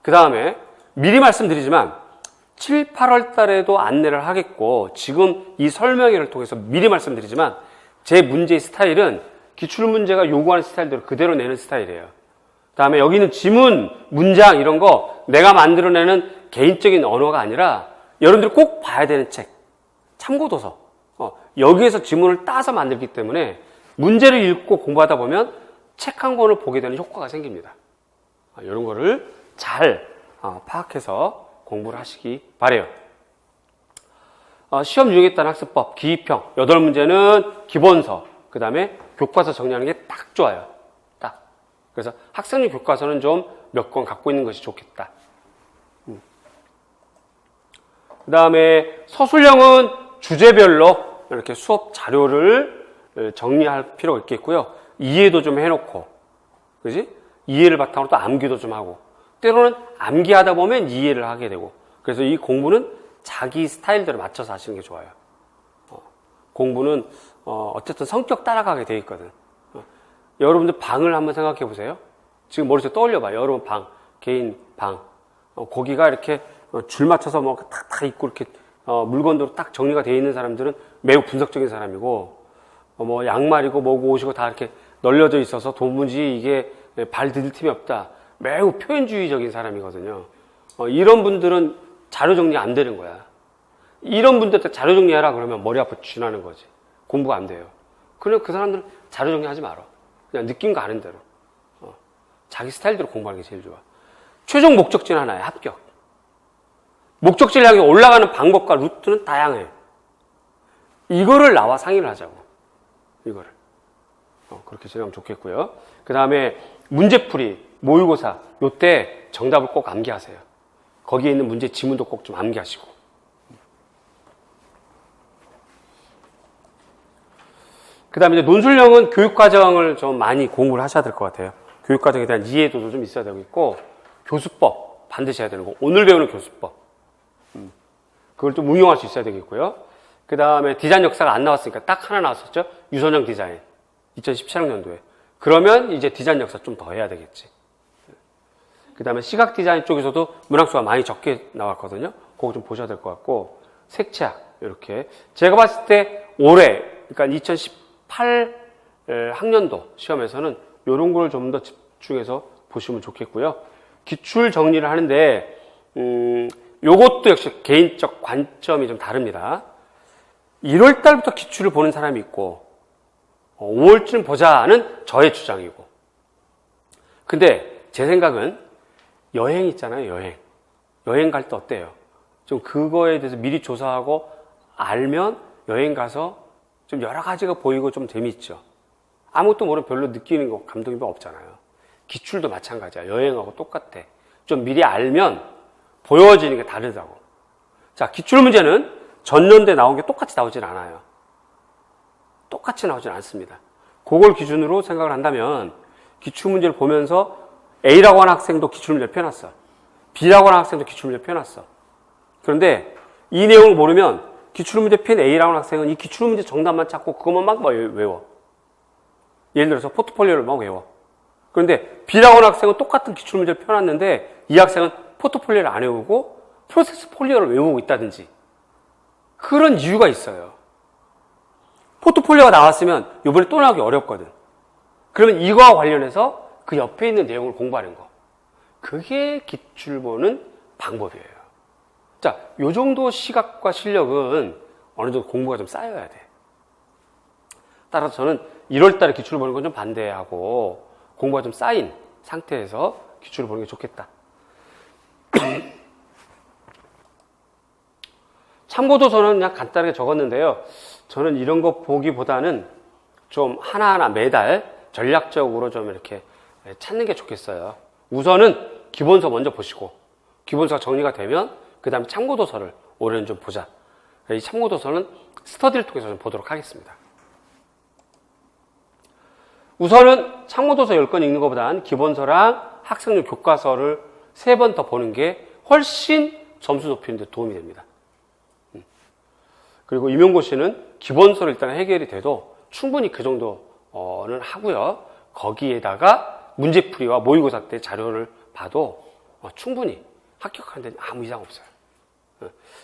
그 다음에 미리 말씀드리지만 7, 8월 달에도 안내를 하겠고, 지금 이 설명회를 통해서 미리 말씀드리지만 제 문제의 스타일은 기출문제가 요구하는 스타일대로 그대로 내는 스타일이에요. 그 다음에 여기는 지문, 문장 이런 거 내가 만들어내는 개인적인 언어가 아니라 여러분들이 꼭 봐야 되는 책, 참고도서. 여기에서 지문을 따서 만들기 때문에 문제를 읽고 공부하다 보면 책 한 권을 보게 되는 효과가 생깁니다. 이런 거를 잘 파악해서 공부를 하시기 바래요. 시험 유형에 따른 학습법, 기입형 8문제는 기본서, 그 다음에 교과서 정리하는 게 딱 좋아요. 딱. 그래서 학생용 교과서는 좀 몇 권 갖고 있는 것이 좋겠다. 그 다음에 서술형은 주제별로 이렇게 수업 자료를 정리할 필요가 있겠고요. 이해도 좀 해놓고, 그지? 이해를 바탕으로 또 암기도 좀 하고, 때로는 암기하다 보면 이해를 하게 되고, 그래서 이 공부는 자기 스타일대로 맞춰서 하시는 게 좋아요. 공부는 어쨌든 성격 따라가게 돼 있거든. 여러분들 방을 한번 생각해 보세요. 지금 머릿속에 떠올려 봐요. 여러분 방, 개인 방. 거기가 이렇게 줄 맞춰서 뭐 탁탁 있고 이렇게 물건도 딱 정리가 되어 있는 사람들은 매우 분석적인 사람이고, 뭐 양말이고 뭐고 옷이고 다 이렇게 널려져 있어서 도무지 이게 발 디딜 틈이 없다. 매우 표현주의적인 사람이거든요. 이런 분들은 자료 정리 안 되는 거야. 이런 분들한테 자료 정리하라 그러면 머리 아파 쥐나는 거지. 공부가 안 돼요. 그냥 그 사람들은 자료 정리하지 말아. 그냥 느낌 가는 대로. 자기 스타일대로 공부하는 게 제일 좋아. 최종 목적지는 하나야. 합격. 목적지를 향해 올라가는 방법과 루트는 다양해. 이거를 나와 상의를 하자고. 이거를. 그렇게 생각하면 좋겠고요. 그 다음에 문제풀이, 모의고사. 요때 정답을 꼭 암기하세요. 거기에 있는 문제 지문도 꼭 좀 암기하시고. 그 다음에 이제 논술형은 교육과정을 좀 많이 공부를 하셔야 될 것 같아요. 교육과정에 대한 이해도도 좀 있어야 되고 있고, 교수법 반드시 해야 되는 거. 오늘 배우는 교수법. 그걸 좀 응용할 수 있어야 되겠고요. 그 다음에 디자인 역사가 안 나왔으니까 딱 하나 나왔었죠. 유선형 디자인. 2017학년도에. 그러면 이제 디자인 역사 좀 더 해야 되겠지. 그 다음에 시각 디자인 쪽에서도 문항수가 많이 적게 나왔거든요. 그거 좀 보셔야 될 것 같고, 색채학, 이렇게. 제가 봤을 때 올해, 그러니까 2018 학년도 시험에서는 이런 걸 좀 더 집중해서 보시면 좋겠고요. 기출 정리를 하는데, 요것도 역시 개인적 관점이 좀 다릅니다. 1월 달부터 기출을 보는 사람이 있고, 5월쯤 보자는 저의 주장이고. 근데 제 생각은 여행 있잖아요, 여행. 여행 갈 때 어때요? 좀 그거에 대해서 미리 조사하고 알면 여행 가서 좀 여러 가지가 보이고 좀 재미있죠. 아무것도 모르면 별로 느끼는 거, 감동이 없잖아요. 기출도 마찬가지야. 여행하고 똑같아. 좀 미리 알면 보여지는 게 다르다고. 자, 기출 문제는 전년도에 나온 게 똑같이 나오진 않아요. 똑같이 나오진 않습니다. 그걸 기준으로 생각을 한다면 기출 문제를 보면서 A라고 하는 학생도 기출 문제를 펴놨어. B라고 하는 학생도 기출 문제를 펴놨어. 그런데 이 내용을 모르면 기출 문제 핀 A라고 하는 학생은 이 기출 문제 정답만 찾고 그것만 막 외워. 예를 들어서 포트폴리오를 막 외워. 그런데 B라고 하는 학생은 똑같은 기출 문제를 펴놨는데 이 학생은 포트폴리오를 안 외우고 프로세스 폴리오를 외우고 있다든지 그런 이유가 있어요. 포트폴리오가 나왔으면 이번에 또 나오기 어렵거든. 그러면 이거와 관련해서 그 옆에 있는 내용을 공부하는 거. 그게 기출 보는 방법이에요. 자, 요 정도 시각과 실력은 어느 정도 공부가 좀 쌓여야 돼. 따라서 저는 1월 달에 기출을 보는 건 좀 반대하고 공부가 좀 쌓인 상태에서 기출을 보는 게 좋겠다. 참고도서는 그냥 간단하게 적었는데요. 저는 이런 거 보기보다는 좀 하나하나 매달 전략적으로 좀 이렇게 찾는 게 좋겠어요. 우선은 기본서 먼저 보시고 기본서가 정리가 되면 그 다음에 참고도서를 올해는 좀 보자. 이 참고도서는 스터디를 통해서 좀 보도록 하겠습니다. 우선은 참고도서 10권 읽는 것보다는 기본서랑 학생용 교과서를 3번 더 보는 게 훨씬 점수 높이는 데 도움이 됩니다. 그리고 임용고시는 기본서를 일단 해결이 돼도 충분히 그 정도는 하고요. 거기에다가 문제풀이와 모의고사 때 자료를 봐도 충분히 합격하는 데 아무 이상 없어요.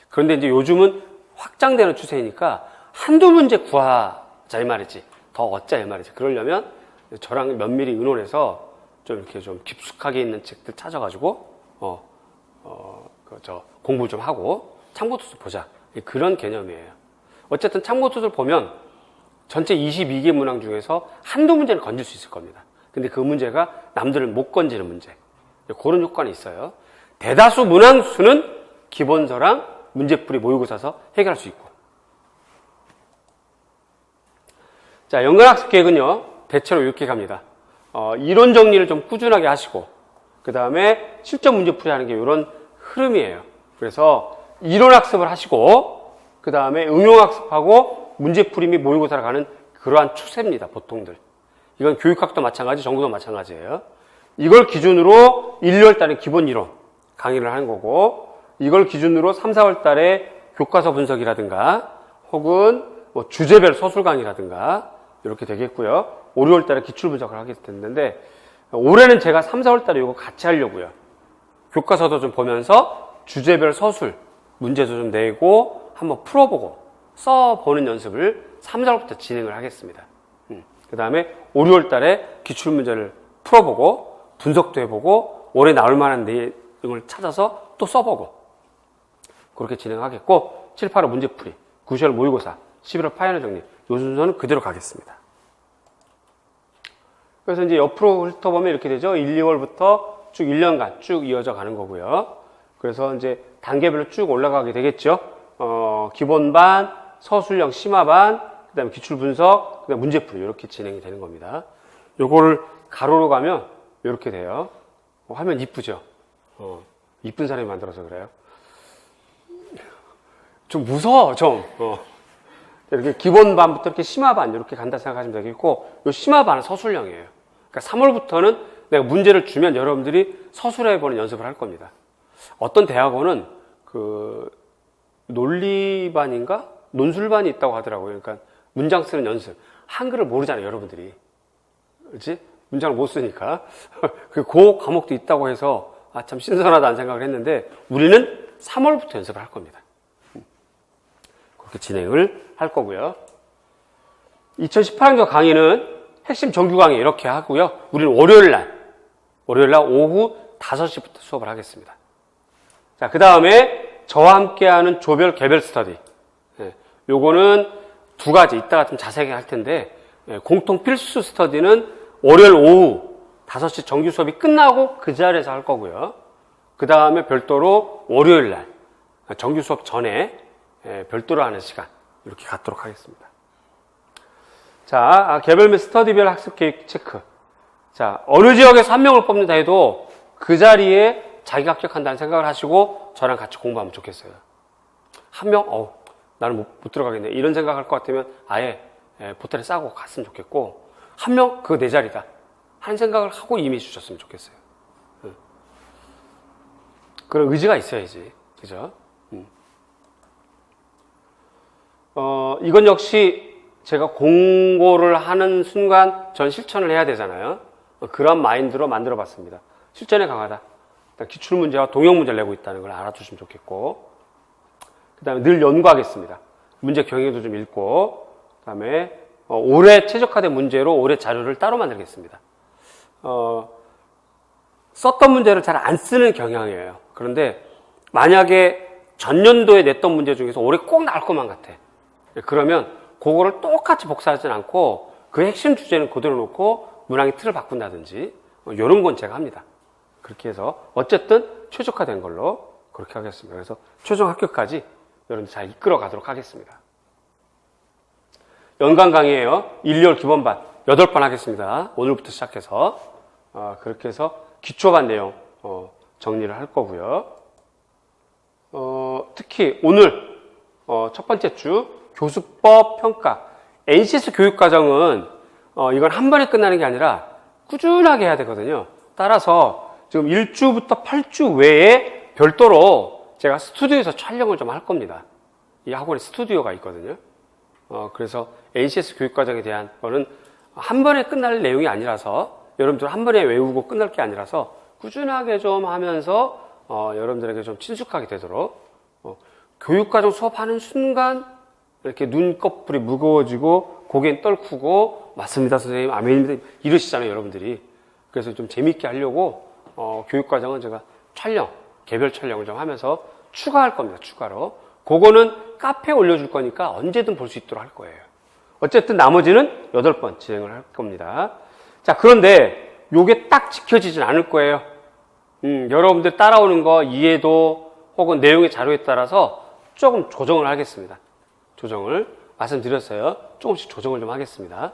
그런데 이제 요즘은 확장되는 추세이니까 한두 문제 구하자 이 말이지. 더 얻자 이 말이지. 그러려면 저랑 면밀히 의논해서 좀 이렇게 좀 깊숙하게 있는 책들 찾아가지고 공부 좀 하고 참고도서 보자. 그런 개념이에요. 어쨌든 참고도서를 보면 전체 22개 문항 중에서 한두 문제는 건질 수 있을 겁니다. 근데 그 문제가 남들은 못 건지는 문제. 그런 효과는 있어요. 대다수 문항 수는 기본서랑 문제풀이 모의고사서 해결할 수 있고. 자, 연간학습 계획은요, 대체로 이렇게 갑니다. 이론 정리를 좀 꾸준하게 하시고, 그 다음에 실전 문제풀이 하는 게 이런 흐름이에요. 그래서 이론 학습을 하시고, 그 다음에 응용 학습하고, 문제풀이 및 모의고사를 가는 그러한 추세입니다, 보통들. 이건 교육학도 마찬가지, 정부도 마찬가지예요. 이걸 기준으로 1, 2월 달에 기본 이론 강의를 하는 거고, 이걸 기준으로 3, 4월 달에 교과서 분석이라든가, 혹은 뭐 주제별 서술 강의라든가, 이렇게 되겠고요. 5, 6월 달에 기출 분석을 하게 됐는데, 올해는 제가 3, 4월 달에 이거 같이 하려고요. 교과서도 좀 보면서 주제별 서술, 문제도 좀 내고, 한번 풀어보고, 써보는 연습을 3, 4월부터 진행을 하겠습니다. 그 다음에 5, 6월 달에 기출 문제를 풀어보고, 분석도 해보고, 올해 나올 만한 내용을 찾아서 또 써보고, 그렇게 진행하겠고, 7, 8월 문제풀이, 9, 10월 모의고사, 11월 파이널 정리, 요 순서는 그대로 가겠습니다. 그래서 이제 옆으로 훑어보면 이렇게 되죠. 1, 2월부터 쭉 1년간 쭉 이어져 가는 거고요. 그래서 이제 단계별로 쭉 올라가게 되겠죠. 기본반, 서술형 심화반, 그 다음에 기출 분석, 그 다음에 문제풀이, 이렇게 진행이 되는 겁니다. 요거를 가로로 가면 이렇게 돼요. 화면 이쁘죠? 이쁜 사람이 만들어서 그래요. 좀 무서워, 좀. 이렇게 기본반부터 이렇게 심화반, 이렇게 간다 생각하시면 되겠고, 요 심화반은 서술형이에요. 그러니까 3월부터는 내가 문제를 주면 여러분들이 서술해보는 연습을 할 겁니다. 어떤 대학원은 논리반인가? 논술반이 있다고 하더라고요. 그러니까 문장 쓰는 연습. 한글을 모르잖아요, 여러분들이. 그렇지? 문장을 못 쓰니까. 그 과목도 있다고 해서, 참 신선하다는 생각을 했는데, 우리는 3월부터 연습을 할 겁니다. 그렇게 진행을 할 거고요. 2018학년 강의는 핵심 정규 강의 이렇게 하고요. 우리는 월요일 날 오후 5시부터 수업을 하겠습니다. 자, 그 다음에 저와 함께하는 조별 개별 스터디. 요거는 두 가지, 이따가 좀 자세하게 할 텐데, 공통 필수 스터디는 월요일 오후 5시 정규 수업이 끝나고 그 자리에서 할 거고요. 그 다음에 별도로 월요일 날, 정규 수업 전에 별도로 하는 시간, 이렇게 갖도록 하겠습니다. 자, 개별 및 스터디별 학습 계획 체크. 자, 어느 지역에서 한 명을 뽑는다 해도 그 자리에 자기가 합격한다는 생각을 하시고 저랑 같이 공부하면 좋겠어요. 한 명, 나는 못 들어가겠네. 이런 생각할 것 같으면 아예 보따리 싸고 갔으면 좋겠고, 한 명, 그거 내 자리다 하는 생각을 하고 임해 주셨으면 좋겠어요. 그런 의지가 있어야지. 그죠? 이건 역시 제가 공고를 하는 순간 전 실천을 해야 되잖아요. 그런 마인드로 만들어 봤습니다. 실전에 강하다. 기출문제와 동형문제를 내고 있다는 걸 알아두시면 좋겠고, 그 다음에 늘 연구하겠습니다. 문제 경향도 좀 읽고, 그 다음에 올해 최적화된 문제로 올해 자료를 따로 만들겠습니다. 썼던 문제를 잘 안 쓰는 경향이에요. 그런데 만약에 전년도에 냈던 문제 중에서 올해 꼭 나올 것만 같아. 그러면 그거를 똑같이 복사하진 않고 그 핵심 주제는 그대로 놓고 문항의 틀을 바꾼다든지 이런 건 제가 합니다. 그렇게 해서 어쨌든 최적화된 걸로 그렇게 하겠습니다. 그래서 최종 합격까지 여러분들 잘 이끌어 가도록 하겠습니다. 연간 강의예요. 1, 2월 기본반 8번 하겠습니다. 오늘부터 시작해서 그렇게 해서 기초반 내용 정리를 할 거고요. 특히 오늘 첫 번째 주 교수법 평가 NCS 교육과정은 이건 한 번에 끝나는 게 아니라 꾸준하게 해야 되거든요. 따라서 지금 1주부터 8주 외에 별도로 제가 스튜디오에서 촬영을 좀 할 겁니다. 이 학원에 스튜디오가 있거든요. 그래서 NCS 교육과정에 대한 거는 한 번에 끝날 내용이 아니라서 여러분들 한 번에 외우고 끝날 게 아니라서 꾸준하게 좀 하면서 여러분들에게 좀 친숙하게 되도록 교육과정 수업하는 순간 이렇게 눈꺼풀이 무거워지고 고개는 떨구고 맞습니다 선생님, 아멘입니다 이러시잖아요 여러분들이. 그래서 좀 재밌게 하려고 교육과정은 제가 개별 촬영을 좀 하면서 추가할 겁니다. 추가로. 그거는 카페에 올려줄 거니까 언제든 볼 수 있도록 할 거예요. 어쨌든 나머지는 8번 진행을 할 겁니다. 자, 그런데 요게 딱 지켜지진 않을 거예요. 여러분들 따라오는 거 이해도 혹은 내용의 자료에 따라서 조금 조정을 하겠습니다. 조정을 말씀드렸어요. 조금씩 조정을 좀 하겠습니다.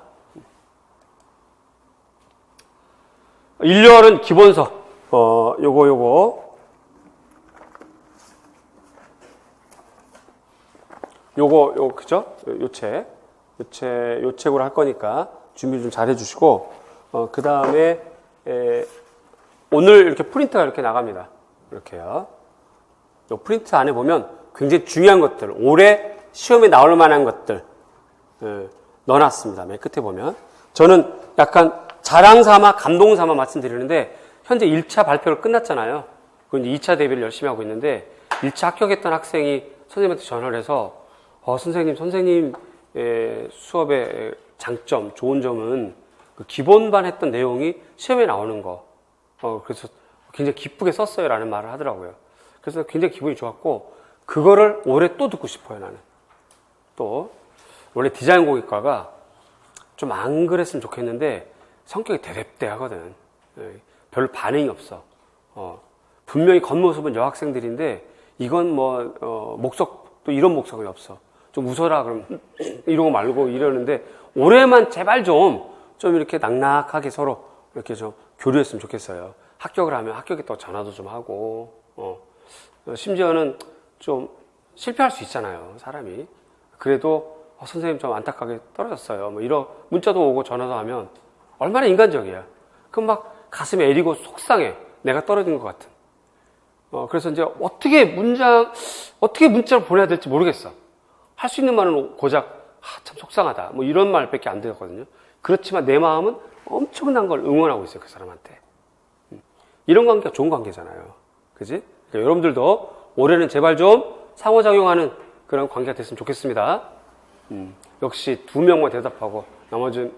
1월은 기본서. 요거 그죠? 요 책으로 할 거니까 준비 좀 잘 해주시고, 그 다음에, 오늘 이렇게 프린트가 이렇게 나갑니다. 이렇게요. 요 프린트 안에 보면 굉장히 중요한 것들, 올해 시험에 나올 만한 것들, 넣어놨습니다. 맨 끝에 보면. 저는 약간 자랑 삼아, 감동 삼아 말씀드리는데, 현재 1차 발표를 끝났잖아요. 그리고 이제 2차 대비를 열심히 하고 있는데, 1차 합격했던 학생이 선생님한테 전화를 해서, 선생님 수업의 장점, 좋은 점은 그 기본반 했던 내용이 시험에 나오는 거. 그래서 굉장히 기쁘게 썼어요. 라는 말을 하더라고요. 그래서 굉장히 기분이 좋았고, 그거를 올해 또 듣고 싶어요, 나는. 또, 원래 디자인 공학과가 좀 안 그랬으면 좋겠는데, 성격이 대립대 하거든. 별로 반응이 없어. 분명히 겉모습은 여학생들인데, 이건 목석도 이런 목석이 없어. 좀 웃어라, 그럼, 이러고 말고 이러는데, 올해만 제발 좀 이렇게 낙낙하게 서로 이렇게 좀 교류했으면 좋겠어요. 합격을 하면 합격했다고 전화도 좀 하고, 심지어는 좀 실패할 수 있잖아요, 사람이. 그래도, 선생님 좀 안타깝게 떨어졌어요. 이런 문자도 오고 전화도 하면 얼마나 인간적이야. 그럼 막 가슴이 애리고 속상해. 내가 떨어진 것 같은. 그래서 이제 어떻게 문자를 보내야 될지 모르겠어. 할 수 있는 말은 고작, 참 속상하다. 이런 말밖에 안 되거든요. 그렇지만 내 마음은 엄청난 걸 응원하고 있어요, 그 사람한테. 이런 관계가 좋은 관계잖아요. 그지? 그러니까 여러분들도 올해는 제발 좀 상호작용하는 그런 관계가 됐으면 좋겠습니다. 역시 2명만 대답하고, 나머지는,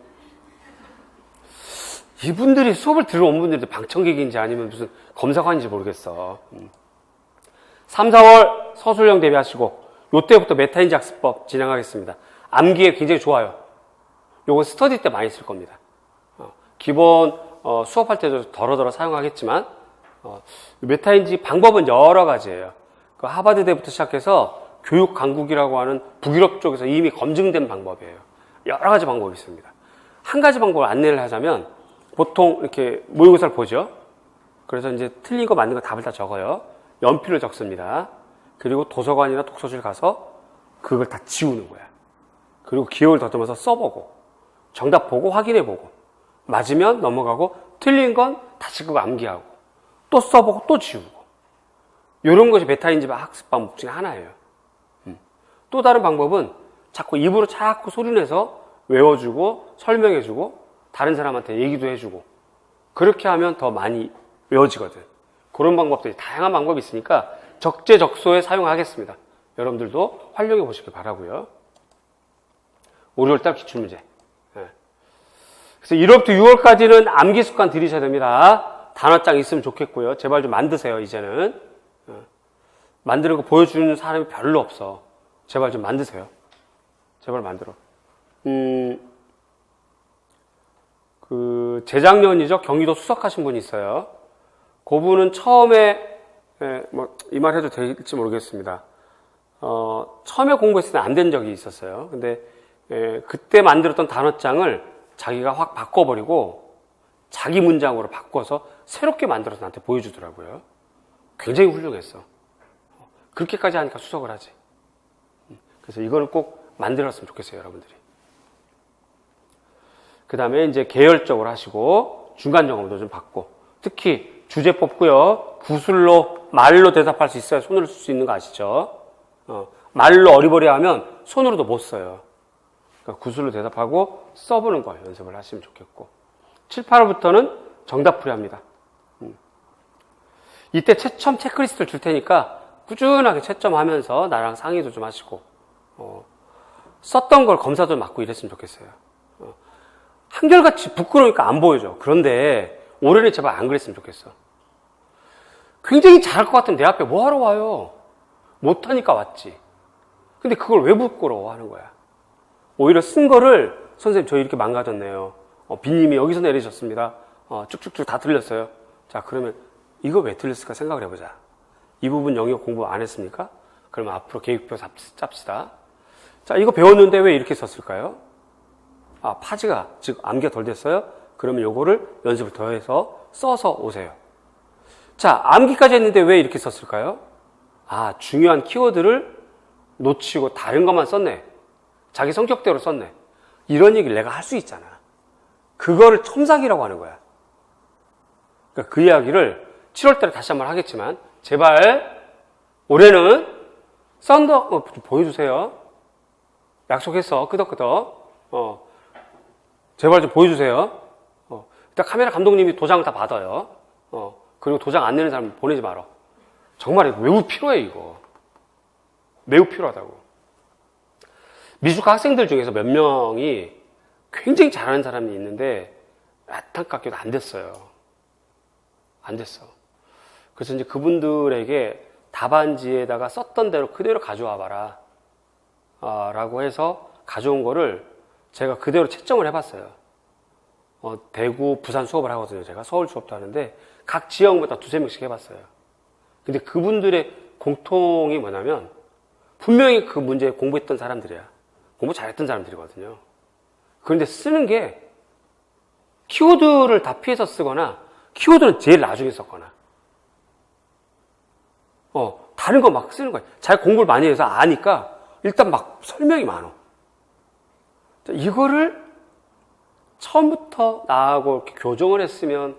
이분들이 수업을 들어온 분들이 방청객인지 아니면 무슨 검사관인지 모르겠어. 3, 4월 서술형 대비하시고, 요때부터 메타인지 학습법 진행하겠습니다. 암기에 굉장히 좋아요. 요거 스터디 때 많이 쓸 겁니다. 기본 수업할 때도 더러더러 사용하겠지만, 메타인지 방법은 여러 가지예요. 그 하버드대부터 시작해서 교육 강국이라고 하는 북유럽 쪽에서 이미 검증된 방법이에요. 여러 가지 방법이 있습니다. 한 가지 방법을 안내를 하자면, 보통 이렇게 모의고사를 보죠. 그래서 이제 틀린 거 맞는 거 답을 다 적어요. 연필을 적습니다. 그리고 도서관이나 독서실 가서 그걸 다 지우는 거야. 그리고 기억을 더듬어서 써보고, 정답 보고 확인해보고, 맞으면 넘어가고, 틀린 건 다시 그거 암기하고, 또 써보고 또 지우고. 이런 것이 메타인지 학습 방법 중에 하나예요. 또 다른 방법은 자꾸 입으로 자꾸 소리내서 외워주고, 설명해주고, 다른 사람한테 얘기도 해주고, 그렇게 하면 더 많이 외워지거든. 그런 방법들이 다양한 방법이 있으니까 적재적소에 사용하겠습니다. 여러분들도 활용해 보시길 바라고요. 5, 6월달 기출문제. 그래서 1월부터 6월까지는 암기 습관 들이셔야 됩니다. 단어장 있으면 좋겠고요. 제발 좀 만드세요, 이제는. 만드는 거 보여주는 사람이 별로 없어. 제발 좀 만드세요. 제발 만들어. 재작년이죠. 경기도 수석하신 분이 있어요. 그분은 처음에, 이 말 해도 될지 모르겠습니다. 처음에 공부했을 때 안 된 적이 있었어요. 근데, 그때 만들었던 단어장을 자기가 확 바꿔버리고, 자기 문장으로 바꿔서 새롭게 만들어서 나한테 보여주더라고요. 굉장히 훌륭했어. 그렇게까지 하니까 수석을 하지. 그래서 이거는 꼭 만들었으면 좋겠어요, 여러분들이. 그 다음에 이제 계열적으로 하시고, 중간 점검도 좀 받고, 특히 주제 뽑고요. 구술로, 말로 대답할 수 있어야 손으로 쓸 수 있는 거 아시죠? 말로 어리버리하면 손으로도 못 써요. 그러니까 구술로 대답하고 써보는 거 연습을 하시면 좋겠고. 7, 8월부터는 정답풀이 합니다. 이때 처음 체크리스트를 줄 테니까 꾸준하게 채점하면서 나랑 상의도 좀 하시고, 썼던 걸 검사도 맡고 이랬으면 좋겠어요. 한결같이 부끄러우니까 안 보여줘. 그런데 올해는 제발 안 그랬으면 좋겠어. 굉장히 잘할 것 같으면 내 앞에 뭐하러 와요? 못하니까 왔지. 근데 그걸 왜 부끄러워하는 거야? 오히려 쓴 거를 선생님 저 이렇게 망가졌네요. 빈님이 여기서 내리셨습니다. 쭉쭉쭉 다 틀렸어요. 자, 그러면 이거 왜 틀렸을까 생각을 해보자. 이 부분 영역 공부 안 했습니까? 그러면 앞으로 계획표 짭시다. 자, 이거 배웠는데 왜 이렇게 썼을까요? 파지가 즉 암기가 덜 됐어요? 그러면 요거를 연습을 더 해서 써서 오세요. 자, 암기까지 했는데 왜 이렇게 썼을까요? 중요한 키워드를 놓치고 다른 것만 썼네. 자기 성격대로 썼네. 이런 얘기를 내가 할 수 있잖아. 그거를 첨삭이라고 하는 거야. 그러니까 그 이야기를 7월달에 다시 한번 하겠지만 제발 올해는 썬더 좀 보여주세요. 약속했어. 끄덕끄덕. 제발 좀 보여주세요. 일단 카메라 감독님이 도장을 다 받아요. 그리고 도장 안 내는 사람 보내지 말어. 정말 매우 필요해, 이거. 매우 필요하다고. 미술과 학생들 중에서 몇 명이 굉장히 잘하는 사람이 있는데 안타깝게도 안 됐어요. 안 됐어. 그래서 이제 그분들에게 답안지에다가 썼던 대로 그대로 가져와 봐라. 라고 해서 가져온 거를 제가 그대로 채점을 해봤어요. 대구, 부산 수업을 하거든요. 제가 서울 수업도 하는데 각 지역마다 두세 명씩 해봤어요. 근데 그분들의 공통이 뭐냐면 분명히 그 문제 공부했던 사람들이야. 공부 잘했던 사람들이거든요. 그런데 쓰는 게 키워드를 다 피해서 쓰거나 키워드는 제일 나중에 썼거나 다른 거 막 쓰는 거야. 잘 공부를 많이 해서 아니까 일단 막 설명이 많어. 이거를 처음부터 나하고 이렇게 교정을 했으면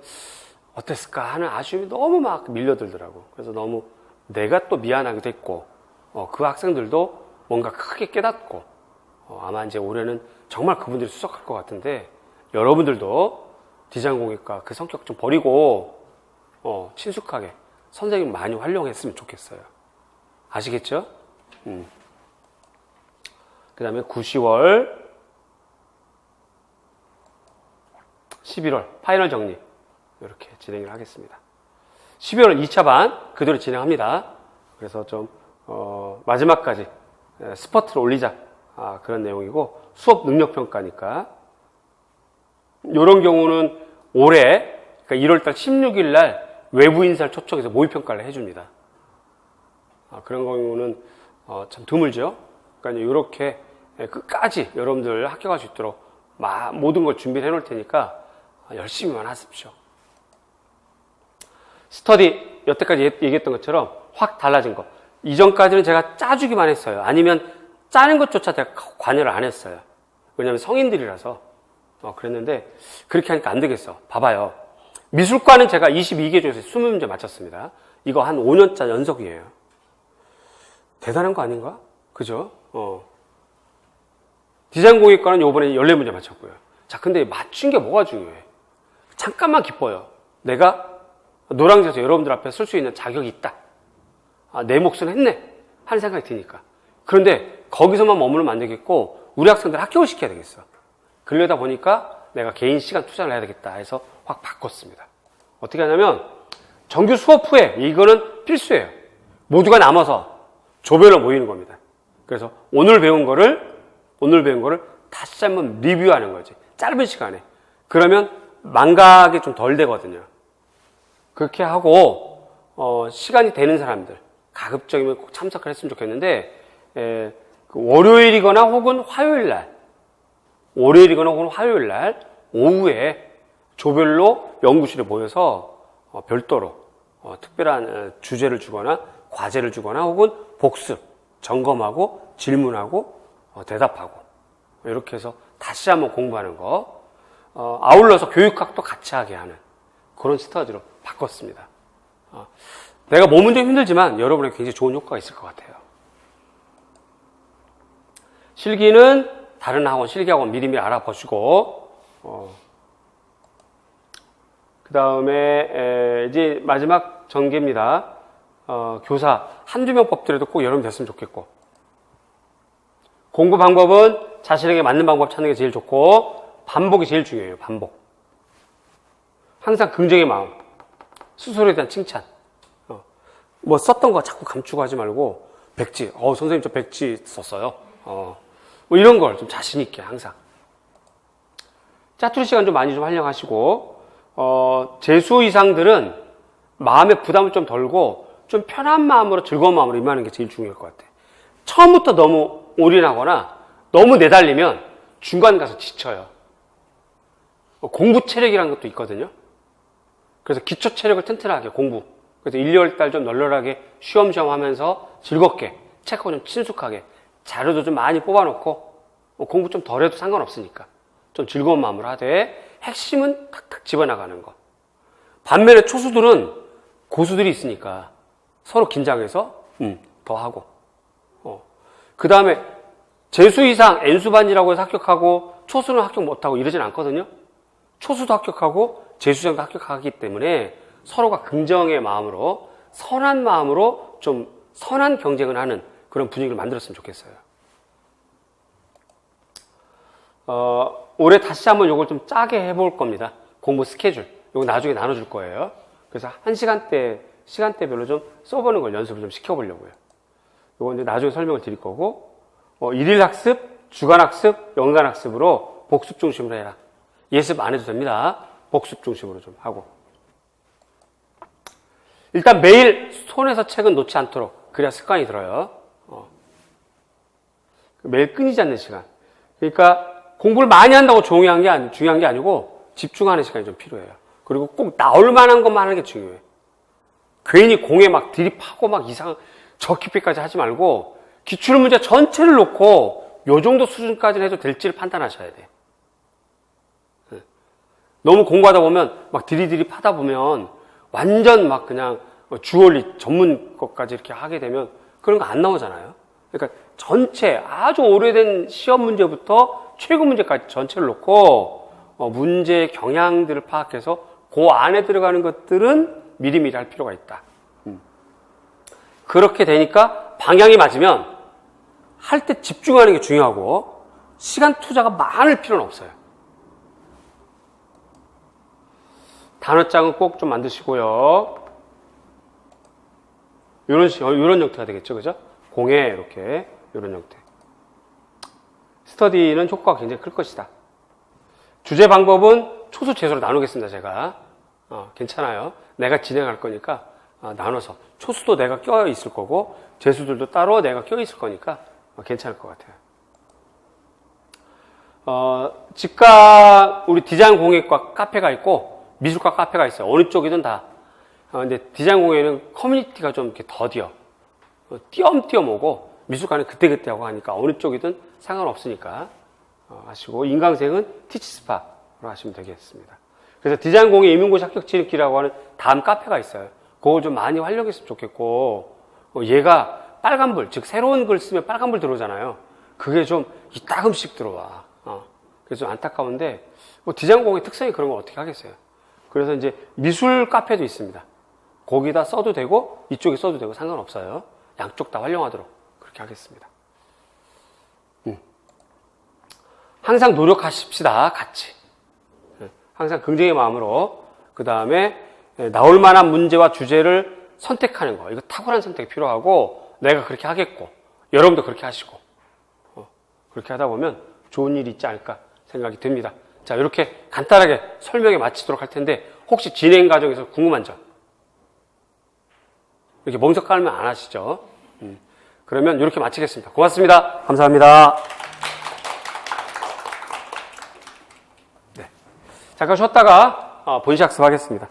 어땠을까 하는 아쉬움이 너무 막 밀려들더라고. 그래서 너무 내가 또 미안하기도 했고, 그 학생들도 뭔가 크게 깨닫고, 아마 이제 올해는 정말 그분들이 수석할 것 같은데, 여러분들도 디자인공예과 그 성격 좀 버리고, 친숙하게 선생님 많이 활용했으면 좋겠어요. 아시겠죠? 그 다음에 9, 10월, 11월 파이널 정리 이렇게 진행을 하겠습니다. 12월 2차 반 그대로 진행합니다. 그래서 좀 마지막까지 스퍼트를 올리자 그런 내용이고 수업 능력평가니까 이런 경우는 올해 그러니까 1월달 16일 날 외부 인사를 초청해서 모의평가를 해줍니다. 그런 경우는 참 드물죠. 그러니까 이렇게 끝까지 여러분들 합격할 수 있도록 모든 걸 준비를 해놓을 테니까 열심히만 하십시오. 스터디 여태까지 얘기했던 것처럼 확 달라진 거. 이전까지는 제가 짜주기만 했어요. 아니면 짜는 것조차 제가 관여를 안 했어요. 왜냐하면 성인들이라서 그랬는데 그렇게 하니까 안 되겠어. 봐봐요. 미술과는 제가 22개 중에서 20문제 맞췄습니다. 이거 한 5년짜 연속이에요. 대단한 거 아닌가? 그죠? 디자인공예과는 요번에 14문제 맞췄고요. 자, 근데 맞춘 게 뭐가 중요해? 잠깐만 기뻐요. 내가 노량진에서 여러분들 앞에 쓸 수 있는 자격이 있다. 내 몫은 했네. 하는 생각이 드니까. 그런데 거기서만 머무르면 안 되겠고 우리 학생들 합격을 시켜야 되겠어. 그러다 보니까 내가 개인 시간 투자를 해야 되겠다 해서 확 바꿨습니다. 어떻게 하냐면 정규 수업 후에 이거는 필수예요. 모두가 남아서 조별로 모이는 겁니다. 그래서 오늘 배운 거를 다시 한번 리뷰하는 거지. 짧은 시간에. 그러면 망각이 좀 덜 되거든요. 그렇게 하고 시간이 되는 사람들 가급적이면 꼭 참석을 했으면 좋겠는데 월요일이거나 혹은 화요일 날 오후에 조별로 연구실에 모여서 별도로 특별한 주제를 주거나 과제를 주거나 혹은 복습, 점검하고 질문하고 대답하고 이렇게 해서 다시 한번 공부하는 거 아울러서 교육학도 같이 하게 하는 그런 스터디로 바꿨습니다. 내가 몸은 좀 힘들지만 여러분에게 굉장히 좋은 효과가 있을 것 같아요. 실기는 다른 학원, 실기학원 미리미리 알아보시고 그 다음에 이제 마지막 전개입니다. 교사 한두 명 법들에도 꼭 여러분 됐으면 좋겠고, 공부 방법은 자신에게 맞는 방법 찾는 게 제일 좋고, 반복이 제일 중요해요. 반복. 항상 긍정의 마음, 스스로에 대한 칭찬. 뭐 썼던 거 자꾸 감추고 하지 말고, 백지, 선생님 저 백지 썼어요. 뭐 이런 걸 좀 자신 있게 항상. 짜투리 시간 좀 많이 좀 활용하시고, 재수 이상들은 마음의 부담을 좀 덜고 좀 편한 마음으로 즐거운 마음으로 임하는 게 제일 중요할 것 같아요. 처음부터 너무 올인하거나 너무 내달리면 중간 가서 지쳐요. 공부 체력이라는 것도 있거든요. 그래서 기초 체력을 튼튼하게 공부. 그래서 1, 2월 달 좀 널널하게 쉬엄쉬엄 하면서 즐겁게 책하고 좀 친숙하게 자료도 좀 많이 뽑아놓고 공부 좀 덜해도 상관없으니까 좀 즐거운 마음으로 하되 핵심은 탁탁 집어나가는 거. 반면에 초수들은 고수들이 있으니까 서로 긴장해서 더 하고 그 다음에 재수 이상 N수반이라고 해서 합격하고 초수는 합격 못하고 이러진 않거든요. 초수도 합격하고 재수장도 합격하기 때문에 서로가 긍정의 마음으로 선한 마음으로 좀 선한 경쟁을 하는 그런 분위기를 만들었으면 좋겠어요. 올해 다시 한번 요걸 좀 짜게 해볼 겁니다. 공부 스케줄. 요거 나중에 나눠줄 거예요. 그래서 한 시간대별로 좀 써보는 걸 연습을 좀 시켜보려고요. 요거 이제 나중에 설명을 드릴 거고, 일일 학습, 주간 학습, 연간 학습으로 복습 중심으로 해라. 예습 안 해도 됩니다. 복습 중심으로 좀 하고. 일단 매일 손에서 책은 놓지 않도록. 그래야 습관이 들어요. 매일 끊이지 않는 시간. 그러니까 공부를 많이 한다고 중요한 게 아니고 집중하는 시간이 좀 필요해요. 그리고 꼭 나올 만한 것만 하는 게 중요해요. 괜히 공에 막 들이파고 막 이상 저 깊이까지 하지 말고 기출 문제 전체를 놓고 요 정도 수준까지는 해도 될지를 판단하셔야 돼요. 너무 공부하다 보면 막 들이들이 파다 보면 완전 막 그냥 주얼리 전문 것까지 이렇게 하게 되면 그런 거 안 나오잖아요. 그러니까 전체 아주 오래된 시험 문제부터 최고 문제까지 전체를 놓고 문제의 경향들을 파악해서 그 안에 들어가는 것들은 미리미리 할 필요가 있다. 그렇게 되니까 방향이 맞으면 할 때 집중하는 게 중요하고 시간 투자가 많을 필요는 없어요. 단어장은 꼭 좀 만드시고요. 이런 형태가 되겠죠, 그죠? 공에 이렇게 이런 형태. 스터디는 효과가 굉장히 클 것이다. 주제 방법은 초수 재수로 나누겠습니다, 제가. 괜찮아요. 내가 진행할 거니까 나눠서. 초수도 내가 껴 있을 거고 재수들도 따로 내가 껴 있을 거니까 괜찮을 것 같아요. 직각 우리 디자인 공예과 카페가 있고 미술과 카페가 있어요. 어느 쪽이든 다. 근데 디자인 공예는 커뮤니티가 좀 이렇게 더디어. 띄엄띄엄 오고 미술관은 그때그때 하고 하니까 어느 쪽이든 상관없으니까 하시고 인강생은 티치스파로 하시면 되겠습니다. 그래서 디자인 공예 임용고시 합격 지름길이라고 하는 다음 카페가 있어요. 그거 좀 많이 활용했으면 좋겠고 얘가 빨간불, 즉 새로운 글 쓰면 빨간불 들어오잖아요. 그게 좀 이따금씩 들어와. 그래서 좀 안타까운데 뭐 디자인 공예 특성이 그런 걸 어떻게 하겠어요. 그래서 이제 미술 카페도 있습니다. 거기다 써도 되고 이쪽에 써도 되고 상관없어요. 양쪽 다 활용하도록 그렇게 하겠습니다. 항상 노력하십시다. 같이. 항상 긍정의 마음으로 그 다음에 나올 만한 문제와 주제를 선택하는 거. 이거 탁월한 선택이 필요하고 내가 그렇게 하겠고 여러분도 그렇게 하시고 그렇게 하다 보면 좋은 일이 있지 않을까 생각이 듭니다. 자, 이렇게 간단하게 설명에 마치도록 할 텐데 혹시 진행 과정에서 궁금한 점 이렇게 멍석 깔면 안 하시죠? 그러면 이렇게 마치겠습니다. 고맙습니다. 감사합니다. 네. 잠깐 쉬었다가 본시 학습 하겠습니다.